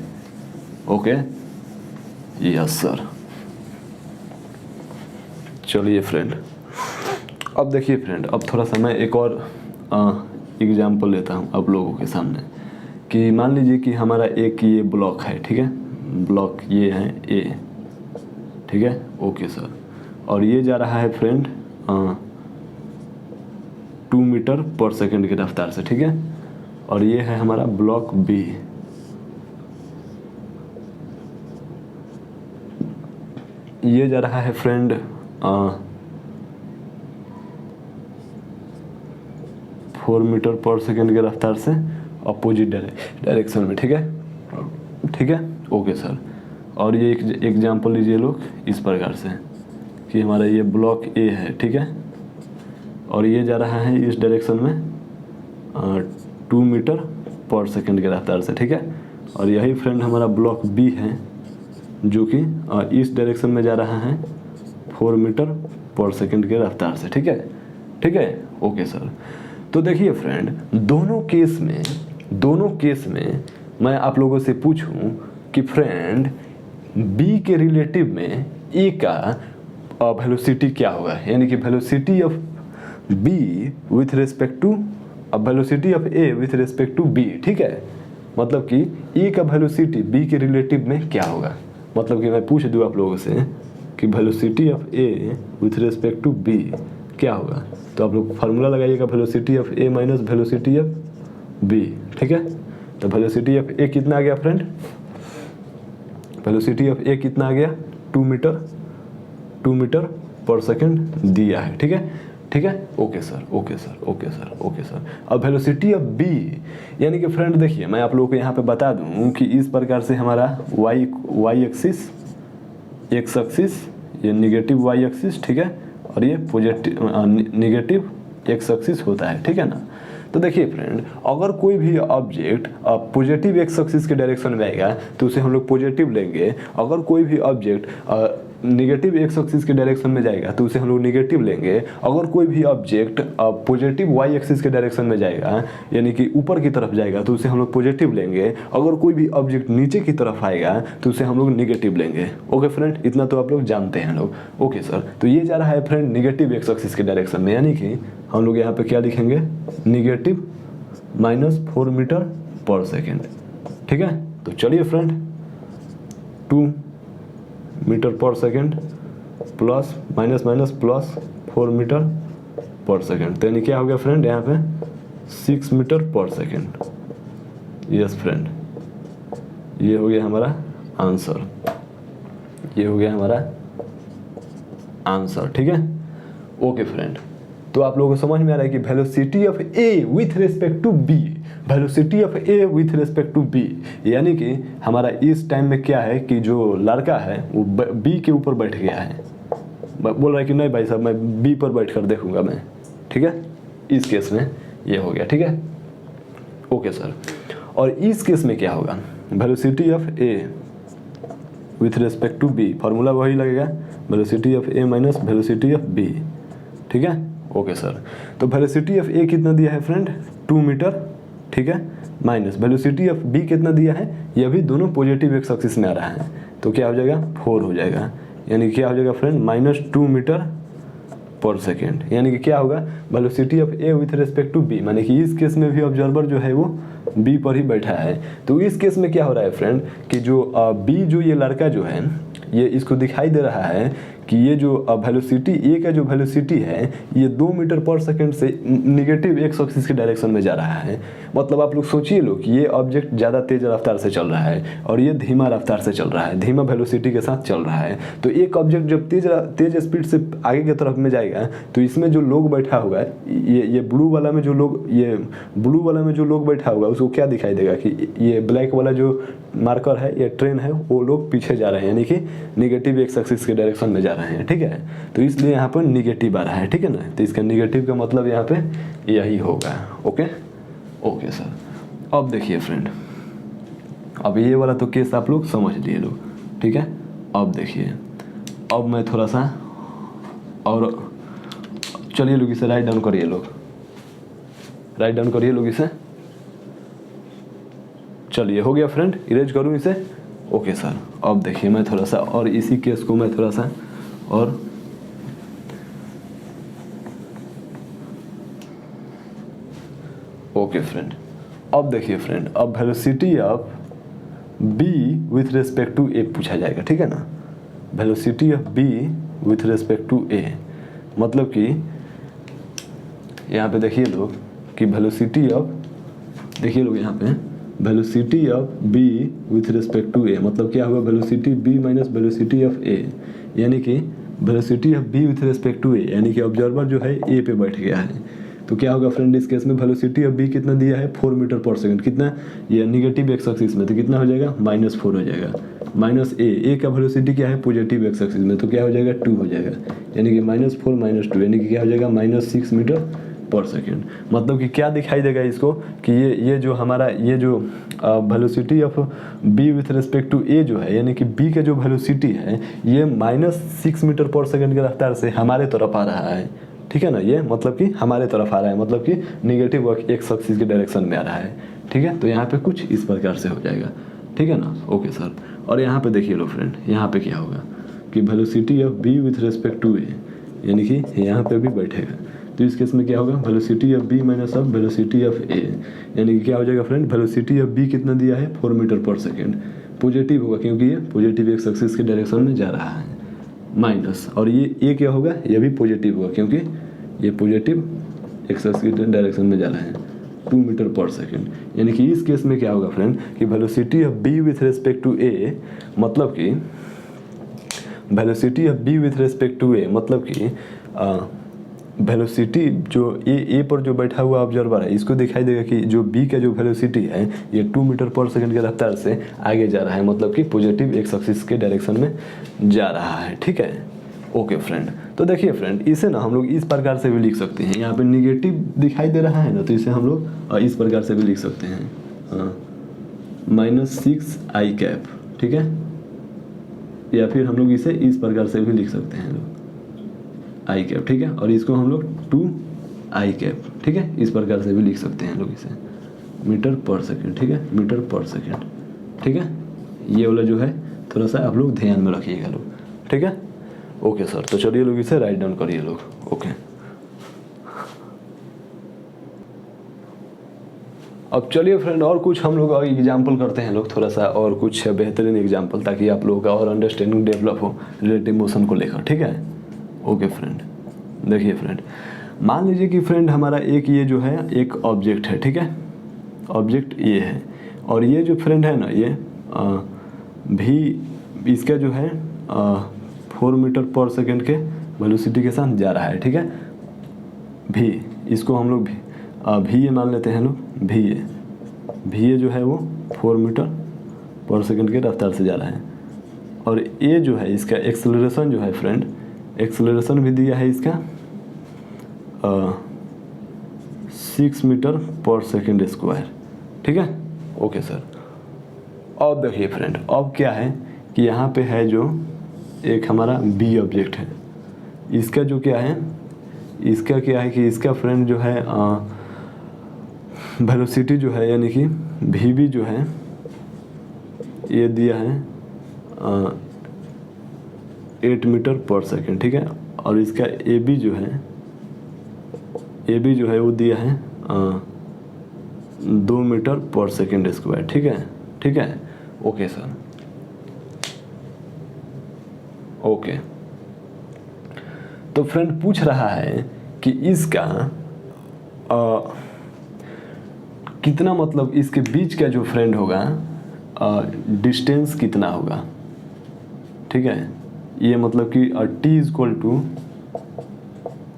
Okay, yes sir. चलिए फ्रेंड, अब देखिए फ्रेंड, अब थोड़ा सा मैं एक और एग्जाम्पल लेता हूँ आप लोगों के सामने, कि मान लीजिए कि हमारा एक ये ब्लॉक है। ठीक है, ब्लॉक ये है ए। ठीक है, ओके सर, और ये जा रहा है फ्रेंड 2 मीटर पर सेकंड की रफ्तार से। ठीक है, और ये है हमारा ब्लॉक बी। ये जा रहा है फ्रेंड 4 मीटर पर सेकंड की रफ्तार से अपोजिट डायरेक्शन में। ठीक है, ठीक है, ओके सर। और ये एक एग्जाम्पल लीजिए लोग इस प्रकार से कि हमारा ये ब्लॉक ए है। ठीक है, और ये जा रहा है इस डायरेक्शन में 2 मीटर पर सेकंड की रफ्तार से। ठीक है, और यही फ्रेंड हमारा ब्लॉक बी है जो कि इस डायरेक्शन में जा रहा है 4 मीटर पर सेकंड की रफ्तार से। ठीक है, ठीक है, ओके सर। तो देखिए फ्रेंड, दोनों केस में मैं आप लोगों से पूछूं कि फ्रेंड बी के रिलेटिव में ए का वेलोसिटी क्या होगा, यानी कि velocity of B with respect to velocity of A with respect to B. ठीक है, मतलब कि ए का वेलोसिटी बी के रिलेटिव में क्या होगा, मतलब कि मैं पूछ दूं आप लोगों से कि velocity of A with respect to B क्या होगा, तो आप लोग फार्मूला लगाइएगा, velocity of A minus velocity of B. ठीक है, तो वेलोसिटी ऑफ ए कितना आ गया फ्रेंड, वेलोसिटी ऑफ ए कितना आ गया 2 मीटर पर सेकंड दिया है। ठीक है, ठीक है, okay sir, okay sir, okay sir, okay sir. अब वेलोसिटी ऑफ बी, यानी कि फ्रेंड देखिए मैं आप लोगों को यहाँ पे बता दूँ कि इस प्रकार से हमारा वाई एक्सिस, एक्स एक्सिस, ये निगेटिव वाई एक्सिस। ठीक है, और ये पॉजिटिव निगेटिव एक्स एक्सिस होता है। ठीक है ना, तो देखिए फ्रेंड, अगर कोई भी ऑब्जेक्ट पॉजिटिव एक्स एक्सिस के डायरेक्शन में आएगा तो उसे हम लोग पॉजिटिव लेंगे, अगर कोई भी ऑब्जेक्ट निगेटिव एक्स एक्सिस के डायरेक्शन में जाएगा तो उसे हम लोग निगेटिव लेंगे, अगर कोई भी ऑब्जेक्ट पॉजिटिव वाई एक्सिस के डायरेक्शन में जाएगा यानी कि ऊपर की तरफ जाएगा तो उसे हम लोग पॉजिटिव लेंगे, अगर कोई भी ऑब्जेक्ट नीचे की तरफ आएगा तो उसे हम लोग निगेटिव लेंगे। ओके फ्रेंड, इतना तो आप लोग जानते हैं लोग। ओके सर, तो ये जा रहा है फ्रेंड निगेटिव एक्स एक्सिस के डायरेक्शन में, यानी कि हम लोग यहाँ पे क्या लिखेंगे, negative minus 4 metre per second. ठीक है, तो चलिए friend 2 metre per second plus minus minus plus 4 metre per second, तो यानी क्या हो गया फ्रेंड यहाँ पे 6 metre per second. Yes friend, ये हो गया हमारा आंसर, ये हो गया हमारा आंसर। ठीक है, ओके फ्रेंड, तो आप लोगों को समझ में आ रहा है कि velocity of A with respect to B, velocity of A with respect to B, यानी कि हमारा इस टाइम में क्या है कि जो लड़का है वो बी के ऊपर बैठ गया है, बोल रहा है कि नहीं भाई साहब मैं बी पर बैठ कर देखूंगा मैं, ठीक है, इस केस में ये हो गया, ठीक है, ओके सर। और इस केस में क्या होगा, velocity of A with respect to B, formula वही लगेगा, velocity of A minus velocity of B, ठीक है, ओके सर। तो वेलोसिटी ऑफ ए कितना दिया है फ्रेंड, 2 मीटर, ठीक है, माइनस वेलोसिटी ऑफ बी कितना दिया है, ये भी दोनों पॉजिटिव एक्स एक्सिस में आ रहा है, तो क्या हो जाएगा 4 हो जाएगा, यानी क्या हो जाएगा फ्रेंड -2 मीटर पर सेकेंड, यानी कि क्या होगा velocity of A with respect to B, माने कि इस केस में भी ऑब्जर्वर जो है वो बी पर ही बैठा है। तो इस केस में क्या हो रहा है फ्रेंड कि जो बी जो ये लड़का जो है ये इसको दिखाई दे रहा है कि ये जो वेलोसिटी ए का जो वेलोसिटी है ये 2 मीटर पर सेकंड से निगेटिव एक्स एक्सिस के डायरेक्शन में जा रहा है। मतलब आप लोग सोचिए लो कि ये ऑब्जेक्ट ज़्यादा तेज रफ्तार से चल रहा है और ये धीमा रफ्तार से चल रहा है, धीमा वेलोसिटी के साथ चल रहा है। तो एक ऑब्जेक्ट जब तेज स्पीड से आगे की तरफ में जाएगा तो इसमें जो लोग बैठा होगा, ये ब्लू वाला में जो लोग, ये ब्लू वाला में जो लोग बैठा होगा उसको क्या दिखाई देगा कि ये ब्लैक वाला जो मार्कर है, ये ट्रेन है, वो लोग पीछे जा रहे हैं, यानी कि निगेटिव एक्स एक्सिस के डायरेक्शन में जा रहे हैं, ठीक है। तो इसलिए यहाँ पर निगेटिव आ रहा है, ठीक है ना। तो इसका निगेटिव का मतलब यहाँ पे यही होगा, ओके ओके सर। अब देखिए फ्रेंड, अब ये वाला तो केस आप लोग समझ लिए लोग, ठीक है। अब देखिए, अब मैं थोड़ा सा और चलिए लोग इसे राइट डाउन करिए लोग, राइट डाउन करिए लोग इसे। चलिए हो गया फ्रेंड, इरेज करूँ इसे, ओके सर। अब देखिए मैं थोड़ा सा और इसी केस को मैं थोड़ा सा और ओके फ्रेंड। अब देखिए फ्रेंड, अब velocity of B with respect to A पूछा जाएगा, ठीक है ना। Velocity of B with respect to A, मतलब कि यहाँ पे देखिए लोग कि वेलोसिटी ऑफ, देखिए लोग यहाँ पे velocity of B with respect to A, मतलब क्या होगा velocity B minus velocity of A, यानी कि velocity of B with respect to A, यानी कि ऑब्जर्वर जो है ए पे बैठ गया है। तो क्या होगा फ्रेंड इस केस में वेलोसिटी ऑफ बी कितना दिया है 4 मीटर पर सेकंड, कितना ये निगेटिव एक्स एक्सिस में, तो कितना हो जाएगा -4 हो जाएगा, माइनस ए का वेलोसिटी क्या है पॉजिटिव एक्स एक्सिस में, तो क्या हो जाएगा 2 हो जाएगा, यानी कि -4 -2 यानी कि क्या हो जाएगा -6 मीटर पर सेकेंड। मतलब कि क्या दिखाई देगा इसको कि ये जो हमारा ये जो velocity of B with respect to A जो है, यानी कि बी का जो वेलोसिटी है ये -6 मीटर पर सेकेंड के रफ्तार से हमारे तरफ आ रहा है, ठीक है ना। ये मतलब कि हमारे तरफ आ रहा है, मतलब कि निगेटिव एक्स एक्सिस के डायरेक्शन में आ रहा है, ठीक है। तो यहाँ पे कुछ इस प्रकार से हो जाएगा, ठीक है ना, ओके सर। और यहाँ पे देखिए लो फ्रेंड, यहाँ पे क्या होगा कि velocity of B with respect to A, यानी कि यहाँ पे भी बैठेगा। तो इस केस में क्या होगा velocity of B minus of velocity of A, यानी कि क्या हो जाएगा फ्रेंड वेलोसिटी ऑफ बी कितना दिया है 4 मीटर पर सेकेंड, पॉजिटिव होगा क्योंकि ये पॉजिटिव एक्स एक्सिस के डायरेक्शन में जा रहा है, माइनस, और ये क्या होगा ये भी पॉजिटिव होगा क्योंकि ये पॉजिटिव एक्स एक्सिस के डायरेक्शन में जा रहा है 2 मीटर पर सेकेंड। यानी कि इस केस में क्या होगा फ्रेंड कि velocity of B with respect to A, मतलब कि velocity of B with respect to A, मतलब कि वेलोसिटी जो ए पर जो बैठा हुआ ऑब्जर्वर है इसको दिखाई देगा कि जो बी का जो वेलोसिटी है ये 2 मीटर पर सेकंड के रफ्तार से आगे जा रहा है, मतलब कि पॉजिटिव एक्स एक्सिस के डायरेक्शन में जा रहा है, ठीक है, ओके फ्रेंड। तो देखिए फ्रेंड, इसे ना हम लोग इस प्रकार से भी लिख सकते हैं, यहाँ पे निगेटिव दिखाई दे रहा है ना, तो इसे हम लोग इस प्रकार से भी लिख सकते हैं, -6i कैप, ठीक है, या फिर हम लोग इसे इस प्रकार से भी लिख सकते हैं लोग आई कैप, ठीक है, और इसको हम लोग 2i कैप, ठीक है, इस प्रकार से भी लिख सकते हैं लोग इसे मीटर पर सेकेंड, ठीक है, मीटर पर सेकेंड, ठीक है। ये वाला जो है थोड़ा सा आप लोग ध्यान में रखिएगा लोग, ठीक है, ओके सर। तो चलिए लोग इसे राइट डाउन करिए लोग, ओके। अब चलिए फ्रेंड और कुछ हम लोग एग्जाम्पल करते हैं लोग, थोड़ा सा और कुछ बेहतरीन एग्जाम्पल, ताकि आप लोगों का और अंडरस्टैंडिंग डेवलप हो रिलेटिव मोशन को लेकर, ठीक है, ओके फ्रेंड। देखिए फ्रेंड, मान लीजिए कि फ्रेंड हमारा एक ये जो है एक ऑब्जेक्ट है, ठीक है, ऑब्जेक्ट ये है, और ये जो फ्रेंड है ना ये भी इसका जो है 4 मीटर पर सेकेंड के वेलोसिटी के साथ जा रहा है, ठीक है। भी, इसको हम लोग भी ए मान लेते हैं लोग, भी ए जो है वो 4 मीटर पर सेकंड के रफ्तार से जा रहा है। और ए जो है इसका एक्सेलरेशन जो है फ्रेंड, एक्सेलरेशन भी दिया है इसका 6 मीटर पर सेकंड स्क्वायर, ठीक है। Okay sir. अब देखिए फ्रेंड, अब क्या है कि यहाँ पे है जो एक हमारा बी ऑब्जेक्ट है, इसका जो क्या है, इसका क्या है कि इसका फ्रेंड जो है वेलोसिटी जो है यानी कि वी बी जो है ये दिया है 8 मीटर पर सेकंड, ठीक है। और इसका ए बी जो है, ए बी जो है वो दिया है 2 मीटर पर सेकंड स्क्वायर, ठीक है, ठीक है। Okay sir, okay. तो फ्रेंड पूछ रहा है कि इसका कितना, मतलब इसके बीच का जो फ्रेंड होगा डिस्टेंस कितना होगा, ठीक है। ये मतलब कि t इक्वल टू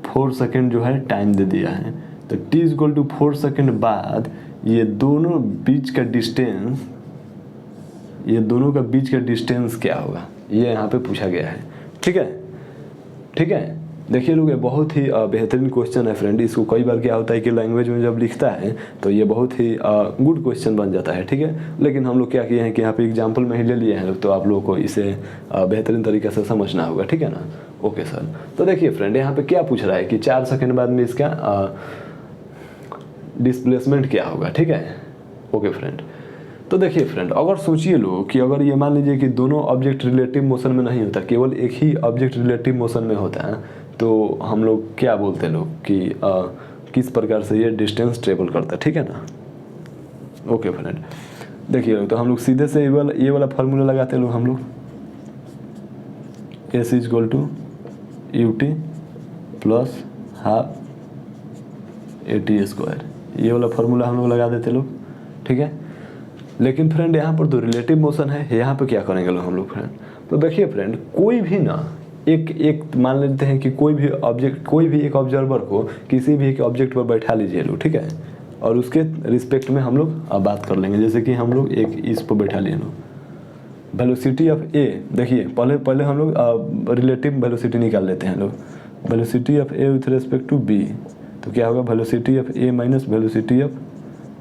4 सेकेंड जो है टाइम दे दिया है, तो t इक्वल टू 4 सेकेंड बाद ये दोनों बीच का डिस्टेंस, ये दोनों का बीच का डिस्टेंस क्या होगा, ये यहाँ पे पूछा गया है, ठीक है, ठीक है। देखिए लोग, ये बहुत ही बेहतरीन क्वेश्चन है फ्रेंड। इसको कई बार क्या होता है कि लैंग्वेज में जब लिखता है तो ये बहुत ही गुड क्वेश्चन बन जाता है, ठीक है। लेकिन हम लोग क्या किए हैं कि यहाँ पे एग्जांपल में ही ले लिए हैं, तो आप लोगों को इसे बेहतरीन तरीके से समझना होगा, ठीक है ना। Okay sir. तो देखिए फ्रेंड, यहाँ पे क्या पूछ रहा है कि 4 सेकेंड बाद में इसका डिस्प्लेसमेंट क्या होगा, ठीक है। Okay friend. तो देखिए फ्रेंड, अगर सोचिए लोग कि अगर ये मान लीजिए कि दोनों ऑब्जेक्ट रिलेटिव मोशन में नहीं होता, केवल एक ही ऑब्जेक्ट रिलेटिव मोशन में होता है, तो हम लोग क्या बोलते हैं लोग कि किस प्रकार से ये डिस्टेंस ट्रेवल करता है, ठीक है ना। ओके फ्रेंड, देखिए लोग, तो हम लोग सीधे से ये वाला फार्मूला लगाते हैं लोग, हम लोग S is equal to U T plus half A T square, ये वाला फार्मूला हम लोग लगा देते लोग, ठीक है। लेकिन फ्रेंड यहाँ पर तो रिलेटिव मोशन है, यहाँ पे क्या करेंगे लोग हम लोग फ्रेंड। तो देखिए फ्रेंड, कोई भी ना एक मान लेते हैं कि कोई भी ऑब्जेक्ट, कोई भी एक ऑब्जर्वर को किसी भी एक ऑब्जेक्ट पर बैठा लीजिए लोग, ठीक है। और उसके रिस्पेक्ट में हम लोग बात कर लेंगे, जैसे कि हम लोग एक इस पर बैठा लिए लोग। वेलोसिटी ऑफ ए, देखिए पहले हम लोग रिलेटिव वेलोसिटी निकाल लेते हैं लोग। Velocity of A with respect to B, तो क्या होगा, velocity of A minus velocity of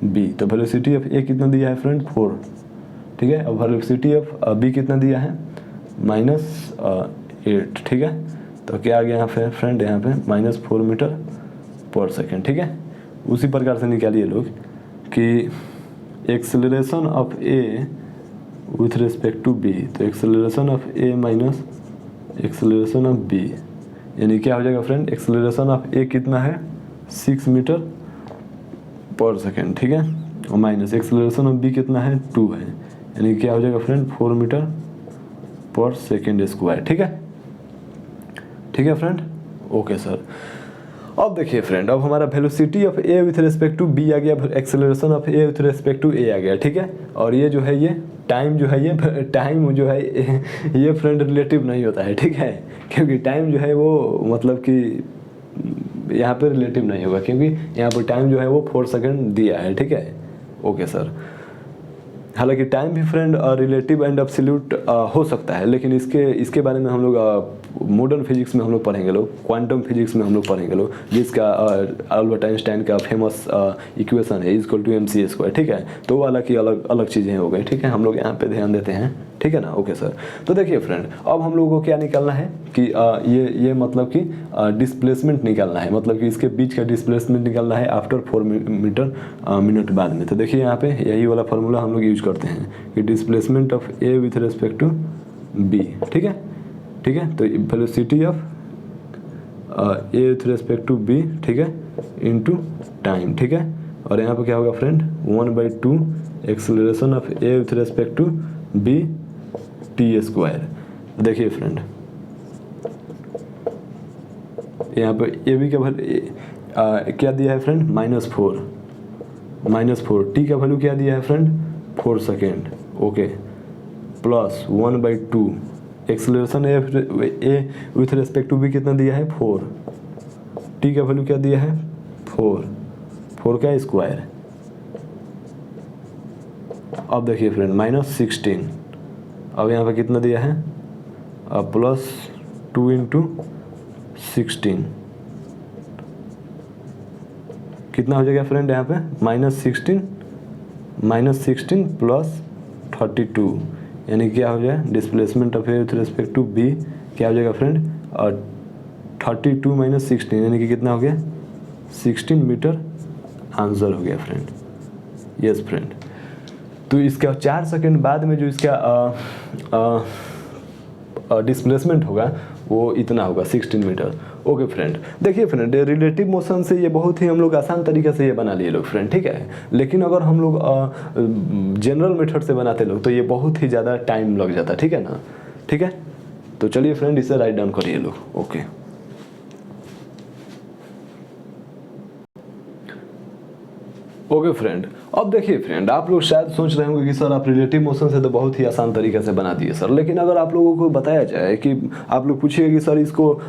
B. तो वेलोसिटी ऑफ ए कितना दिया है फ्रेंड, 4, ठीक है। और वेलोसिटी ऑफ बी कितना दिया है, -8, ठीक है। तो क्या आ गया यहाँ पे फ्रेंड, यहाँ पे -4 मीटर पर सेकेंड, ठीक है। उसी प्रकार से निकालिए लोग कि acceleration of A with respect to B, तो acceleration of A minus acceleration of B, यानी क्या हो जाएगा फ्रेंड, एक्सेलरेशन ऑफ ए कितना है 6 मीटर पर सेकेंड, ठीक है। और माइनस एक्सेलरेशन ऑफ बी कितना है 2 है, यानी क्या हो जाएगा friend 4 metre per second square, ठीक है, ठीक है फ्रेंड। Okay sir. अब देखिए फ्रेंड, अब हमारा velocity of A with respect to B आ गया, acceleration of A with respect to A आ गया, ठीक है। और ये जो है, ये टाइम जो है, ये टाइम जो है ये फ्रेंड रिलेटिव नहीं होता है, ठीक है। क्योंकि टाइम जो है वो मतलब कि यहाँ पे रिलेटिव नहीं होगा, क्योंकि यहाँ पर टाइम जो है वो 4 सेकेंड दिया है, ठीक है। Okay sir. हालांकि टाइम भी फ्रेंड रिलेटिव एंड एब्सोल्यूट हो सकता है, लेकिन इसके बारे में हम लोग मॉडर्न फिजिक्स में हम लोग पढ़ेंगे लोग, क्वांटम फिजिक्स में हम लोग पढ़ेंगे लोग, जिसका अल्बर्ट आइंस्टाइन का फेमस इक्वेशन है इक्वल टू MC स्क्वायर, ठीक है। तो वो अलग चीज़ें हो गई, ठीक है। हम लोग यहाँ पे ध्यान देते हैं, ठीक है ना। Okay sir. तो देखिए फ्रेंड, अब हम लोगों को क्या निकालना है कि ये मतलब कि डिस्प्लेसमेंट निकालना है, मतलब कि इसके बीच का डिस्प्लेसमेंट निकालना है आफ्टर 4 मिनट बाद में। तो देखिए यहाँ पे यही वाला फार्मूला हम लोग यूज करते हैं कि displacement of A with respect to B, ठीक है, ठीक है। तो velocity of A with respect to B, ठीक है, इनटू टाइम, ठीक है। और यहाँ पे क्या होगा friend 1/2 acceleration of A with respect to B T square. देखिए फ्रेंड, यहाँ पे ए बी का क्या दिया है फ्रेंड, -4, टी का वैल्यू क्या दिया है friend 4 second, okay, plus 1/2 acceleration A with respect to B कितना दिया है 4, टी का वैल्यू क्या दिया है 4 का स्क्वायर। अब देखिए फ्रेंड -16, अब यहाँ पे कितना दिया है +2 × 16 कितना हो जाएगा फ्रेंड यहाँ पे -16 + 32 यानी क्या हो जाएगा displacement of A with respect to B क्या हो जाएगा फ्रेंड 32 - 16 यानी कि कितना हो गया 16 मीटर आंसर हो गया फ्रेंड। यस फ्रेंड, तो इसका 4 सेकंड बाद में जो इसका डिस्प्लेसमेंट होगा वो इतना होगा 16 मीटर। ओके फ्रेंड, देखिए फ्रेंड रिलेटिव मोशन से ये बहुत ही हम लोग आसान तरीके से ये बना लिए लोग फ्रेंड, ठीक है। लेकिन अगर हम लोग जनरल मेथड से बनाते लोग तो ये बहुत ही ज़्यादा टाइम लग जाता, ठीक है ना। ठीक है, तो चलिए फ्रेंड इसे राइट डाउन करिए लोग। ओके ओके फ्रेंड, अब देखिए फ्रेंड आप लोग शायद सोच रहे होंगे कि सर आप रिलेटिव मोशन से तो बहुत ही आसान तरीके से बना दिए सर, लेकिन अगर आप लोगों को बताया जाए कि आप लोग पूछिए कि सर इसको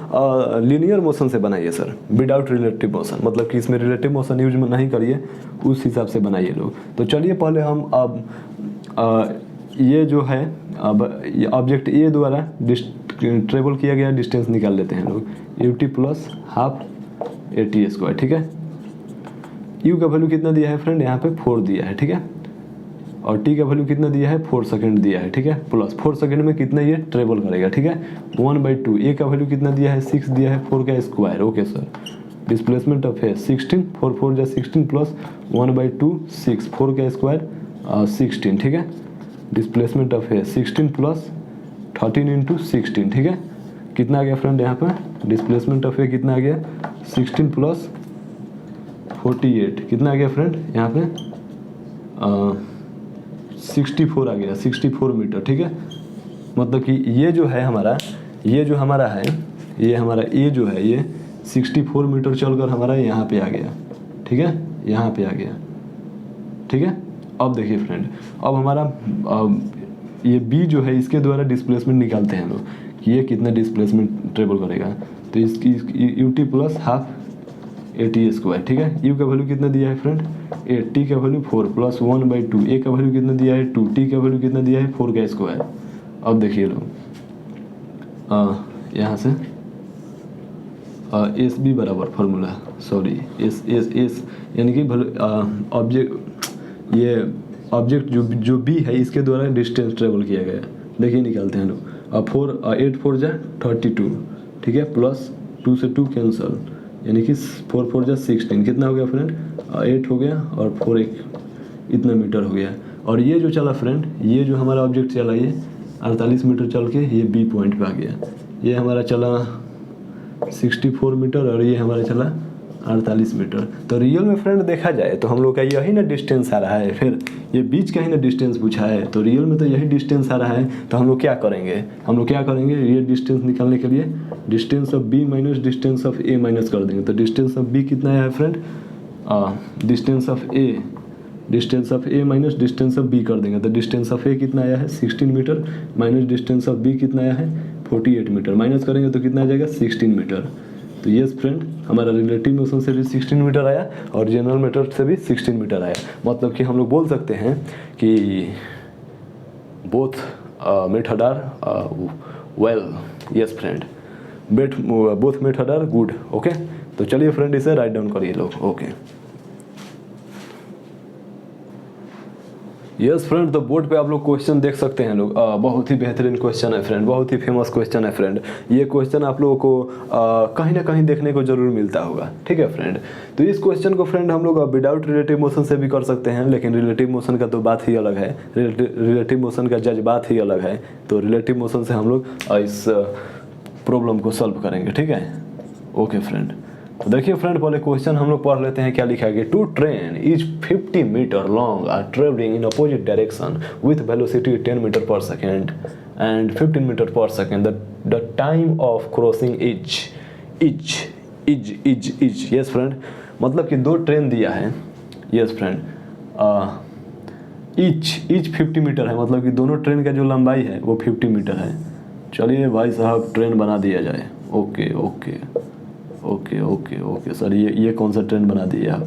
लीनियर मोशन से बनाइए सर विदाउट रिलेटिव मोशन, मतलब कि इसमें रिलेटिव मोशन यूज नहीं करिए, उस हिसाब से बनाइए लोग। तो चलिए पहले हम अब ये जो है अब ऑब्जेक्ट ए द्वारा ट्रेवल किया गया डिस्टेंस निकाल लेते हैं लोग, ut + ½ AT², ठीक है। u का वैल्यू कितना दिया है फ्रेंड यहाँ पे 4 दिया है, ठीक है। और t का वैल्यू कितना दिया है 4 सेकंड दिया है, ठीक है। प्लस 4 सेकंड में कितना ये ट्रेवल करेगा, ठीक है 1/2। a का वैल्यू कितना दिया है 6 दिया है 4 का square. Okay sir, displacement of है 16, 4 4 जा 16 प्लस 1/2 6 4 का स्क्वायर 16, ठीक है। डिस्प्लेसमेंट ऑफ है 16 + 13 × 16, ठीक है। कितना आ गया फ्रेंड यहाँ पे डिस्प्लेसमेंट ऑफ है कितना आ गया 16 + 48 कितना आ गया फ्रेंड यहाँ पे 64 आ गया, 64 मीटर, ठीक है। मतलब कि ये जो है हमारा ये जो हमारा है ये हमारा ए जो है ये 64 मीटर चलकर हमारा यहाँ पे आ गया, ठीक है, यहाँ पे आ गया, ठीक है। अब देखिए फ्रेंड अब हमारा ये बी जो है इसके द्वारा डिस्प्लेसमेंट निकालते हैं लोग कि ये कितना डिस्प्लेसमेंट ट्रेवल करेगा। तो इसकी ut + ½ AT², ठीक है। u का वैल्यू कितना दिया है फ्रेंड 8, t का वैल्यू 4 प्लस 1/2, a का वैल्यू कितना दिया है 2, t का वैल्यू कितना दिया है 4 का स्क्वायर। अब देखिए लोग यहाँ से एस बी बराबर फार्मूला सॉरी एस यानी कि ऑब्जेक्ट जो बी है इसके द्वारा डिस्टेंस ट्रेवल किया गया, देखिए निकालते हैं लोग। 8 4 जा 32, ठीक है, प्लस 2 से 2 कैंसल यानी कि 4 4 जा 16 कितना हो गया फ्रेंड 8 हो गया और 4 1 इतना मीटर हो गया। और ये जो चला फ्रेंड ये जो हमारा ऑब्जेक्ट चला ये 48 मीटर चल के ये बी पॉइंट पे आ गया। ये हमारा चला 64 मीटर और ये हमारा चला 48 मीटर। तो रियल में फ्रेंड देखा जाए तो हम लोग का यही ना डिस्टेंस आ रहा है, फिर ये बीच का ही ना डिस्टेंस पूछा है, तो रियल में तो यही डिस्टेंस आ रहा है। तो हम लोग क्या करेंगे ये डिस्टेंस निकालने के लिए distance of B minus distance of A minus कर देंगे। तो डिस्टेंस ऑफ बी कितना है friend distance of A minus distance of B कर देंगे। तो डिस्टेंस ऑफ ए कितना आया है 16 metre minus distance of B कितना आया है 48 मीटर, माइनस करेंगे तो कितना आ जाएगा 16 मीटर। तो यस फ्रेंड हमारा रिलेटिव मोशन से भी 16 मीटर आया और जनरल मेथड से भी 16 मीटर आया। मतलब कि हम लोग बोल सकते हैं कि both method are well, yes friend both method are good. Okay, तो चलिए फ्रेंड इसे राइट डाउन करिए लोग। ओके यस फ्रेंड, तो बोर्ड पे आप लोग क्वेश्चन देख सकते हैं लोग। बहुत ही बेहतरीन क्वेश्चन है फ्रेंड, बहुत ही फेमस क्वेश्चन है फ्रेंड। ये क्वेश्चन आप लोगों को कहीं ना कहीं देखने को जरूर मिलता होगा, ठीक है फ्रेंड। तो इस क्वेश्चन को फ्रेंड हम लोग विदाउट रिलेटिव मोशन से भी कर सकते हैं, लेकिन रिलेटिव मोशन का तो बात ही अलग है, रिलेटिव मोशन का जज्बात ही अलग है। तो रिलेटिव मोशन से हम लोग इस प्रॉब्लम को सॉल्व करेंगे, ठीक है। ओके फ्रेंड, तो देखिए फ्रेंड पहले क्वेश्चन हम लोग पढ़ लेते हैं क्या लिखा है। Two train is 50 metre long are travelling in opposite direction with velocity 10 metre per second and 15 metre per second. The time of crossing is yes friend, मतलब कि 2 ट्रेन दिया है। यस फ्रेंड इच 50 मीटर है, मतलब कि दोनों train का जो लंबाई है वो 50 मीटर है। चलिए भाई साहब ट्रेन बना दिया जाए। Okay okay okay okay okay sir, ये कौन सा ट्रेन बना दिए आप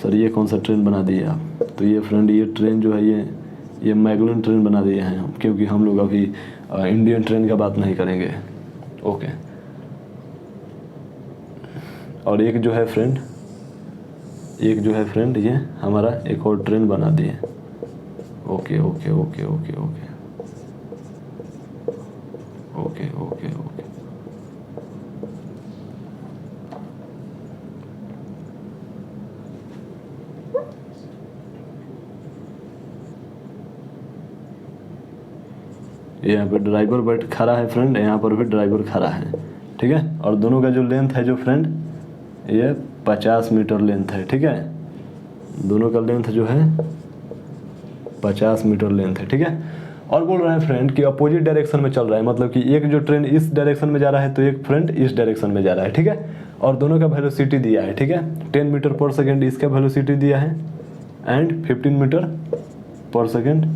सर, ये कौन सा ट्रेन बना दिए आप? तो ये फ्रेंड ये ट्रेन जो है ये मैगलन ट्रेन बना दिए हैं हम, क्योंकि हम लोग अभी इंडियन ट्रेन का बात नहीं करेंगे। ओके, और एक जो है फ्रेंड ये हमारा एक और ट्रेन बना दिए। Okay okay okay okay okay okay okay okay यहाँ पे ड्राइवर बैठ खड़ा है फ्रेंड, यहाँ पर भी ड्राइवर खड़ा है, ठीक है। और दोनों का जो लेंथ है जो फ्रेंड ये 50 मीटर लेंथ है, ठीक है। दोनों का लेंथ जो है 50 मीटर लेंथ है, ठीक है। और बोल रहे हैं फ्रेंड कि अपोजिट डायरेक्शन में चल रहा है, मतलब कि एक जो ट्रेन इस डायरेक्शन में जा रहा है तो एक फ्रेंड इस डायरेक्शन में जा रहा है, ठीक है। और दोनों का वेलोसिटी दिया है, ठीक है। 10 मीटर पर सेकेंड इसका वेलोसिटी दिया है एंड 15 मीटर पर सेकेंड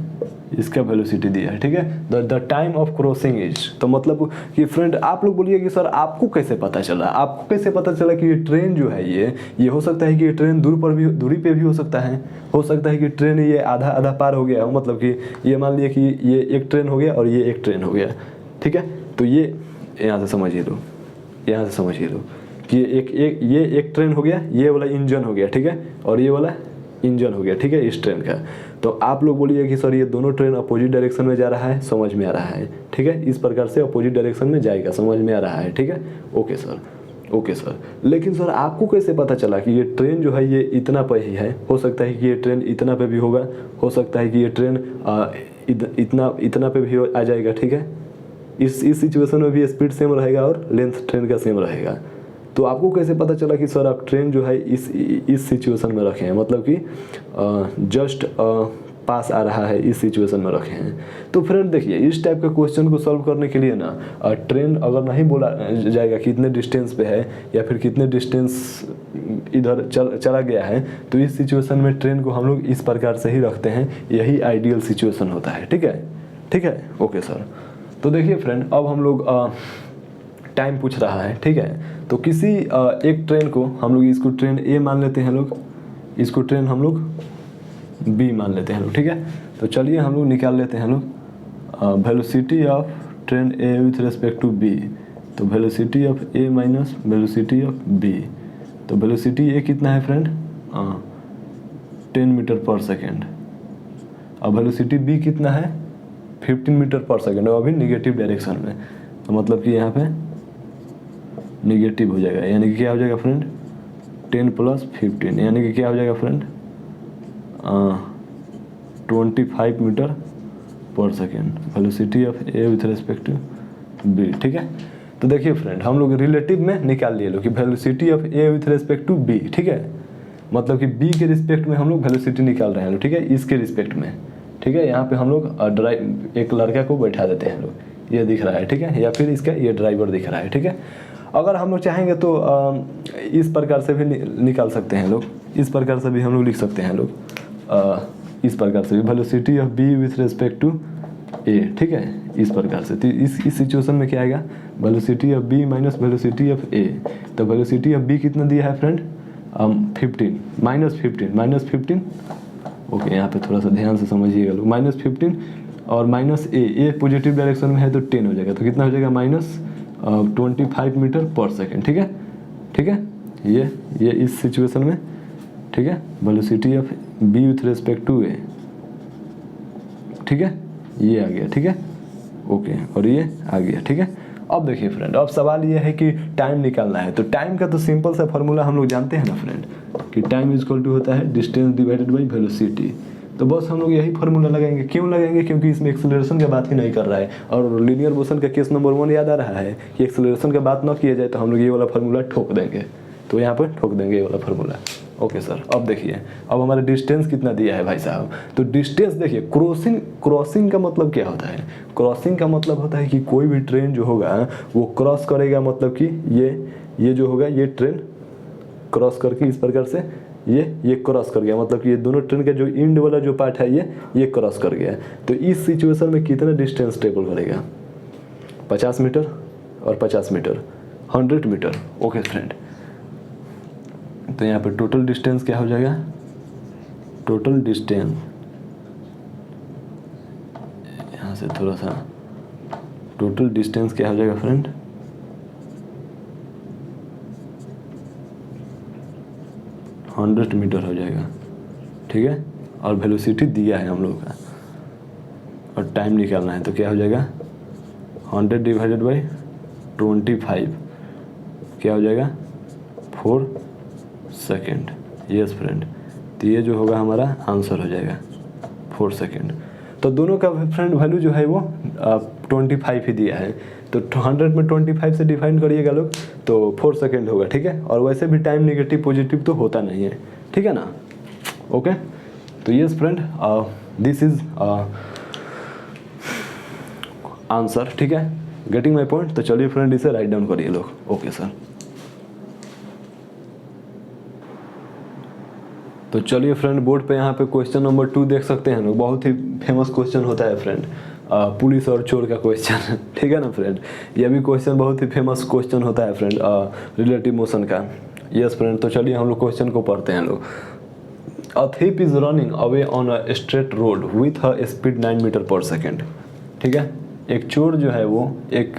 इसका वेलोसिटी दिया है, ठीक है। The time of crossing is, तो मतलब कि फ्रेंड आप लोग बोलिए कि सर आपको कैसे पता चला, आपको कैसे पता चला कि ये ट्रेन जो है ये हो सकता है कि ये ट्रेन दूरी पे भी हो सकता है कि ट्रेन ये आधा पार हो गया हो, मतलब कि ये मान लिया कि ये एक ट्रेन हो गया और ये एक ट्रेन हो गया, ठीक है। तो ये यहाँ से समझिए लो कि ये एक ट्रेन हो गया, ये वाला इंजन हो गया, ठीक है, और ये वाला इंजन हो गया, ठीक है, इस ट्रेन का। तो आप लोग बोलिए कि सर ये दोनों ट्रेन अपोजिट डायरेक्शन में जा रहा है, समझ में आ रहा है, ठीक है। इस प्रकार से अपोजिट डायरेक्शन में जाएगा, समझ में आ रहा है, ठीक है। ओके सर, लेकिन सर आपको कैसे पता चला कि ये ट्रेन जो है ये इतना पे ही है? हो सकता है कि ये ट्रेन इतना पे भी होगा, हो सकता है कि ये ट्रेन इतना पे भी आ जाएगा, ठीक है। इस सिचुएशन में भी स्पीड सेम रहेगा और लेंथ ट्रेन का सेम रहेगा। तो आपको कैसे पता चला कि सर आप ट्रेन जो है इस सिचुएशन में रखे हैं, मतलब कि जस्ट पास आ रहा है, इस सिचुएशन में रखे हैं? तो फ्रेंड देखिए, इस टाइप के क्वेश्चन को सॉल्व करने के लिए ना ट्रेन अगर नहीं बोला जाएगा कितने डिस्टेंस पे है या फिर कितने डिस्टेंस इधर चला गया है, तो इस सिचुएशन में ट्रेन को हम लोग इस प्रकार से ही रखते हैं। यही आइडियल सिचुएशन होता है, ठीक है। ओके सर, तो देखिए फ्रेंड अब हम लोग टाइम पूछ रहा है, ठीक है। तो किसी एक ट्रेन को हम लोग इसको ट्रेन ए मान लेते हैं लोग, इसको ट्रेन हम लोग बी मान लेते हैं लोग, ठीक है। तो चलिए हम लोग निकाल लेते हैं लोग velocity of train A with respect to B. तो velocity of A minus velocity of B, तो वेलोसिटी ए कितना है फ्रेंड 10 मीटर पर सेकेंड, अब वेलोसिटी बी कितना है 15 मीटर पर सेकेंड, और अभी निगेटिव डायरेक्शन में, तो मतलब कि यहाँ पे निगेटिव हो जाएगा, यानी कि क्या हो जाएगा फ्रेंड 10 + 15, यानी कि क्या हो जाएगा friend 25 metre per second velocity of A with respect to B, ठीक है। तो देखिए फ्रेंड हम लोग रिलेटिव में निकाल लिए लोग कि velocity of A with respect to B, ठीक है। मतलब कि बी के रिस्पेक्ट में हम लोग वेलोसिटी निकाल रहे हैं, ठीक है, इसके रिस्पेक्ट में, ठीक है। यहाँ पे हम लोग एक लड़का को बैठा देते हैं लोग, ये दिख रहा है, ठीक है, या फिर इसका ये ड्राइवर दिख रहा है, ठीक है। अगर हम लोग चाहेंगे तो इस प्रकार से भी निकाल सकते हैं लोग, इस प्रकार से भी हम लोग लिख सकते हैं लोग, इस प्रकार से भी velocity of B with respect to A, ठीक है, इस प्रकार से। तो इस सिचुएशन में क्या आएगा velocity of B minus velocity of A. तो वेलोसिटी ऑफ बी कितना दिया है फ्रेंड 15 -15 ओके, यहाँ पे थोड़ा सा ध्यान से समझिएगा लोग, -15 और माइनस ए पॉजिटिव डायरेक्शन में है तो 10 हो जाएगा, तो कितना हो जाएगा -25 मीटर पर सेकेंड, ठीक है। ये इस सिचुएशन में, ठीक है, velocity of B with respect to A, ठीक है, ये आ गया, ठीक है, ओके, और ये आ गया, ठीक है। अब देखिए फ्रेंड, अब सवाल ये है कि टाइम निकालना है। तो टाइम का तो सिंपल सा फॉर्मूला हम लोग जानते हैं ना फ्रेंड, कि टाइम इज इक्वल टू होता है डिस्टेंस डिवाइडेड बाई वेलोसिटी। तो बस हम लोग यही फार्मूला लगाएंगे। क्यों लगाएंगे? क्योंकि इसमें एक्सेलरेशन की बात ही नहीं कर रहा है, और लीनियर मोशन का केस नंबर 1 याद आ रहा है कि एक्सेलरेशन की बात ना किया जाए तो हम लोग ये वाला फार्मूला ठोक देंगे, तो यहाँ पर ठोक देंगे ये वाला फार्मूला। ओके सर, अब देखिए, अब हमारा डिस्टेंस कितना दिया है भाई साहब। तो डिस्टेंस देखिए, क्रॉसिंग का मतलब क्या होता है? क्रॉसिंग का मतलब होता है कि कोई भी ट्रेन जो होगा वो क्रॉस करेगा, मतलब कि ये जो होगा ये ट्रेन क्रॉस करके इस प्रकार से ये क्रॉस कर गया, मतलब कि ये दोनों ट्रेन का जो इंड वाला जो पार्ट है ये क्रॉस कर गया। तो इस सिचुएशन में कितना डिस्टेंस ट्रेवल करेगा? 50 मीटर और 50 मीटर, 100 मीटर। ओके फ्रेंड, तो यहाँ पे टोटल डिस्टेंस क्या हो जाएगा, टोटल डिस्टेंस यहाँ से थोड़ा सा, टोटल डिस्टेंस क्या हो जाएगा फ्रेंड, हंड्रेड मीटर हो जाएगा, ठीक है। और वेलोसिटी दिया है हम लोग का और टाइम निकालना है, तो क्या हो जाएगा 100 डिवाइडेड बाई 25 क्या हो जाएगा 4 सेकेंड। यस फ्रेंड, तो ये जो होगा हमारा आंसर हो जाएगा 4 सेकेंड। तो दोनों का फ्रेंड वैल्यू जो है वो 25 ही दिया है, तो 100 में 25 से डिफाइन करिएगा लोग तो 4 सेकेंड होगा, ठीक है। और वैसे भी टाइम नेगेटिव पॉजिटिव तो होता नहीं है, ठीक है ना। ओके, तो yes friend, this is answer, ठीक है, गेटिंग माई पॉइंट। तो चलिए फ्रेंड इसे राइट डाउन करिए लोग। ओके सर, तो चलिए फ्रेंड बोर्ड पे यहाँ पे क्वेश्चन नंबर 2 देख सकते हैं लोग, बहुत ही फेमस क्वेश्चन होता है फ्रेंड, पुलिस और चोर का क्वेश्चन ठीक है ना फ्रेंड। यह भी क्वेश्चन बहुत ही फेमस क्वेश्चन होता है फ्रेंड, रिलेटिव मोशन का। यस फ्रेंड, तो चलिए हम लोग क्वेश्चन को पढ़ते हैं लोग। A thief is running away on a straight road with a speed 9 metre per second, ठीक है। एक चोर जो है वो एक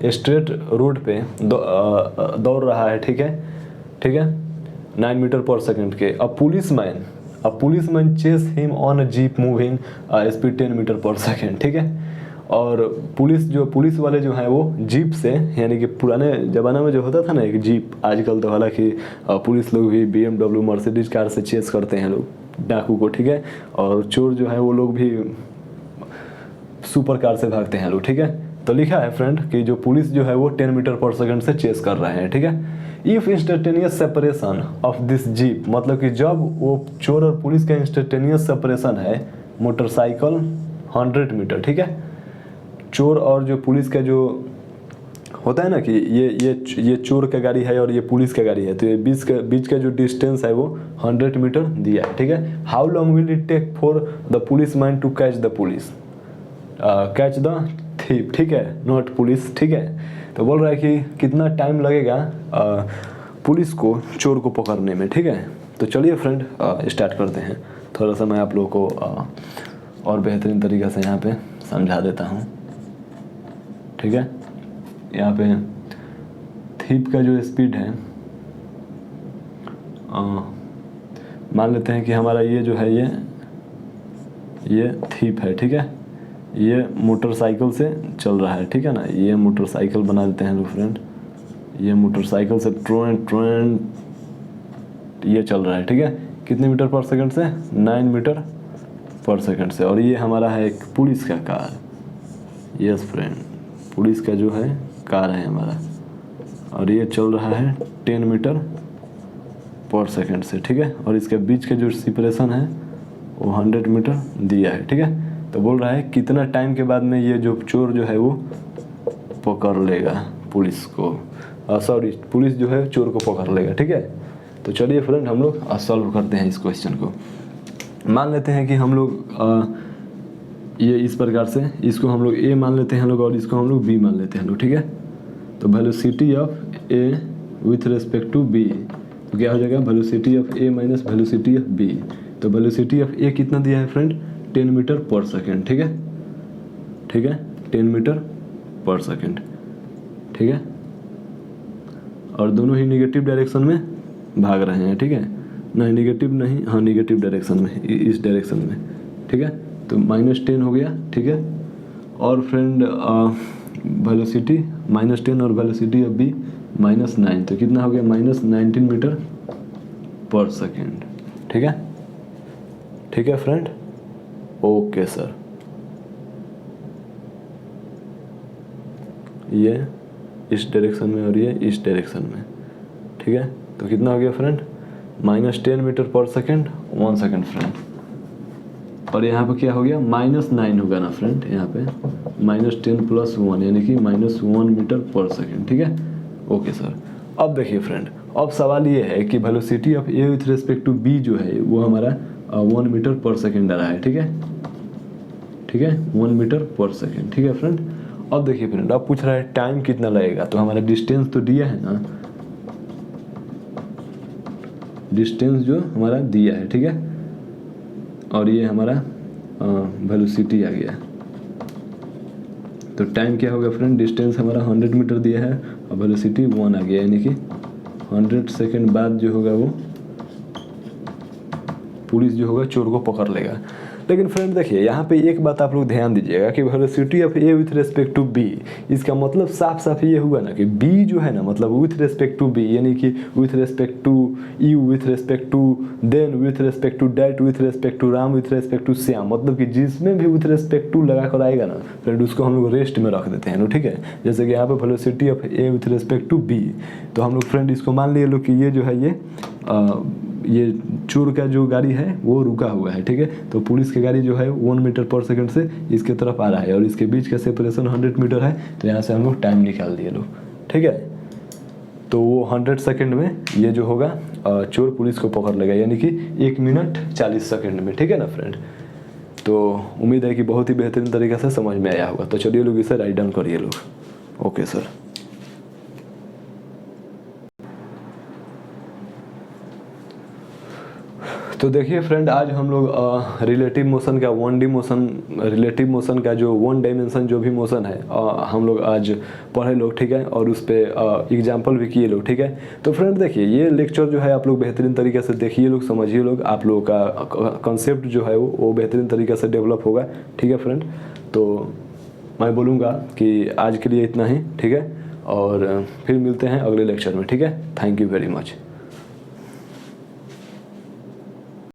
स्ट्रेट रोड पे दौड़ रहा है, ठीक है, ठीक है, 9 मीटर पर सेकेंड के। A policeman chase him on a jeep moving speed 10 metre per second, ठीक है। और पुलिस वाले जो हैं वो जीप से, यानी कि पुराने ज़माना में जो होता था ना एक जीप, आजकल तो हालांकि पुलिस लोग भी BMW मर्सिडीज कार से चेस करते हैं लोग डाकू को, ठीक है। और चोर जो है वो लोग भी सुपर कार से भागते हैं लोग, ठीक है। तो लिखा है फ्रेंड कि जो पुलिस जो है वो 10 मीटर पर सेकेंड से चेस कर रहे हैं, ठीक है। If instantaneous separation of this jeep, मतलब कि जब वो चोर और पुलिस का इंस्टेंटेनियस सेपरेशन है मोटरसाइकिल 100 मीटर, ठीक है। चोर और जो पुलिस का जो होता है ना कि ये चोर का गाड़ी है और ये पुलिस का गाड़ी है, तो ये बीच का जो डिस्टेंस है वो 100 मीटर दिया है, ठीक है। How long will it take for the police man to catch the police, catch the thief, ठीक है, नॉट पुलिस, ठीक है। तो बोल रहा है कि कितना टाइम लगेगा पुलिस को चोर को पकड़ने में, ठीक है। तो चलिए फ्रेंड स्टार्ट करते हैं। थोड़ा सा मैं आप लोगों को और बेहतरीन तरीक़े से यहाँ पे समझा देता हूँ, ठीक है। यहाँ पे थीप का जो स्पीड है, मान लेते हैं कि हमारा ये जो है ये थीप है, ठीक है। ये मोटरसाइकिल से चल रहा है, ठीक है ना। ये मोटरसाइकिल बना देते हैं लोग फ्रेंड, ये मोटरसाइकिल से ट्रेन ये चल रहा है, ठीक है। कितने मीटर पर सेकंड से, 9 मीटर पर सेकंड से। और ये हमारा है एक पुलिस का कार, यस फ्रेंड, पुलिस का जो है कार है हमारा, और ये चल रहा है 10 मीटर पर सेकंड से, ठीक है। और इसके बीच का जो सेपरेशन है वो 100 मीटर दिया है, ठीक है। तो बोल रहा है कितना टाइम के बाद में ये जो चोर जो है वो पकड़ लेगा पुलिस को, सॉरी पुलिस जो है चोर को पकड़ लेगा, ठीक है। तो चलिए फ्रेंड हम लोग सॉल्व करते हैं इस क्वेश्चन को। मान लेते हैं कि हम लोग ये इस प्रकार से, इसको हम लोग A मान लेते हैं लोग और इसको हम लोग B मान लेते हैं लोग, ठीक है। तो velocity of A with respect to B, तो क्या हो जाएगा velocity of A minus velocity of B। तो वेलोसिटी ऑफ A कितना दिया है फ्रेंड, 10 मीटर पर सेकेंड, ठीक है, ठीक है, 10 मीटर पर सेकेंड, ठीक है। और दोनों ही निगेटिव डायरेक्शन में भाग रहे हैं, ठीक है। नहीं निगेटिव नहीं, हाँ निगेटिव डायरेक्शन में, इस डायरेक्शन में, ठीक है। तो -10 हो गया, ठीक है। और फ्रेंड वेलोसिटी -10 और वेलोसिटी ऑफ B -9, तो कितना हो गया -19 मीटर पर सेकेंड, ठीक है, ठीक है फ्रेंड। ओके सर, ये इस डायरेक्शन में और ये इस डायरेक्शन में, ठीक है। तो कितना हो गया friend -10 metre per second, 1 second friend. और यहाँ पे क्या हो गया -9 होगा ना फ्रेंड, यहाँ पे -10 + 1 यानी कि -1 मीटर पर सेकेंड, ठीक है। ओके सर, अब देखिए फ्रेंड, अब सवाल ये है कि velocity of A with respect to B जो है वो हमारा 1 मीटर पर सेकेंड आ रहा है, ठीक है, ठीक है, 1 मीटर पर सेकेंड, ठीक है फ्रेंड। अब देखिए फ्रेंड, अब पूछ रहा है टाइम कितना लगेगा, तो हमारा डिस्टेंस तो दिया है ना, डिस्टेंस जो हमारा दिया है, ठीक है, और ये हमारा वेलोसिटी आ गया। तो टाइम क्या होगा फ्रेंड, डिस्टेंस हमारा 100 मीटर दिया है और वेलोसिटी 1 आ गया, यानी कि 100 सेकेंड बाद जो होगा वो पुलिस जो होगा चोर को पकड़ लेगा। लेकिन फ्रेंड देखिए, यहाँ पे एक बात आप लोग ध्यान दीजिएगा कि velocity of A with respect to B, इसका मतलब साफ साफ ये हुआ ना कि बी जो है ना, मतलब विथ रेस्पेक्ट टू बी, यानी कि with respect to you, with respect to then, with respect to that, with respect to Ram, with respect to Shyam, मतलब कि जिसमें भी विथ रेस्पेक्ट टू लगा कर आएगा ना फ्रेंड, उसको हम लोग रेस्ट में रख देते हैं, ठीक है। जैसे कि यहाँ पे velocity of A with respect to B, तो हम लोग फ्रेंड इसको मान लिए लोग कि ये जो है ये चोर का जो गाड़ी है वो रुका हुआ है, ठीक है। तो पुलिस की गाड़ी जो है 1 मीटर पर सेकंड से इसके तरफ आ रहा है और इसके बीच का सेपरेशन 100 मीटर है, तो यहाँ से हम लोग टाइम निकाल दिए लोग, ठीक है। तो वो 100 सेकंड में ये जो होगा चोर पुलिस को पकड़ लेगा, यानी कि 1 मिनट 40 सेकंड में, ठीक है ना फ्रेंड। तो उम्मीद है कि बहुत ही बेहतरीन तरीके से समझ में आया होगा। तो चलिए लोग इसे राइट डाउन करिए लोग। Okay sir. तो देखिए फ्रेंड, आज हम लोग रिलेटिव मोशन का 1D मोशन, रिलेटिव मोशन का जो 1 डायमेंशन जो भी मोशन है हम लोग आज पढ़े लोग, ठीक है, और उस पर एग्जाम्पल भी किए लोग, ठीक है। तो फ्रेंड देखिए, ये लेक्चर जो है आप लोग बेहतरीन तरीके से देखिए लोग, समझिए लोग, आप लोगों का कंसेप्ट जो है वो बेहतरीन तरीके से डेवलप होगा, ठीक है फ्रेंड। तो मैं बोलूँगा कि आज के लिए इतना ही, ठीक है, और फिर मिलते हैं अगले लेक्चर में, ठीक है। Thank you very much.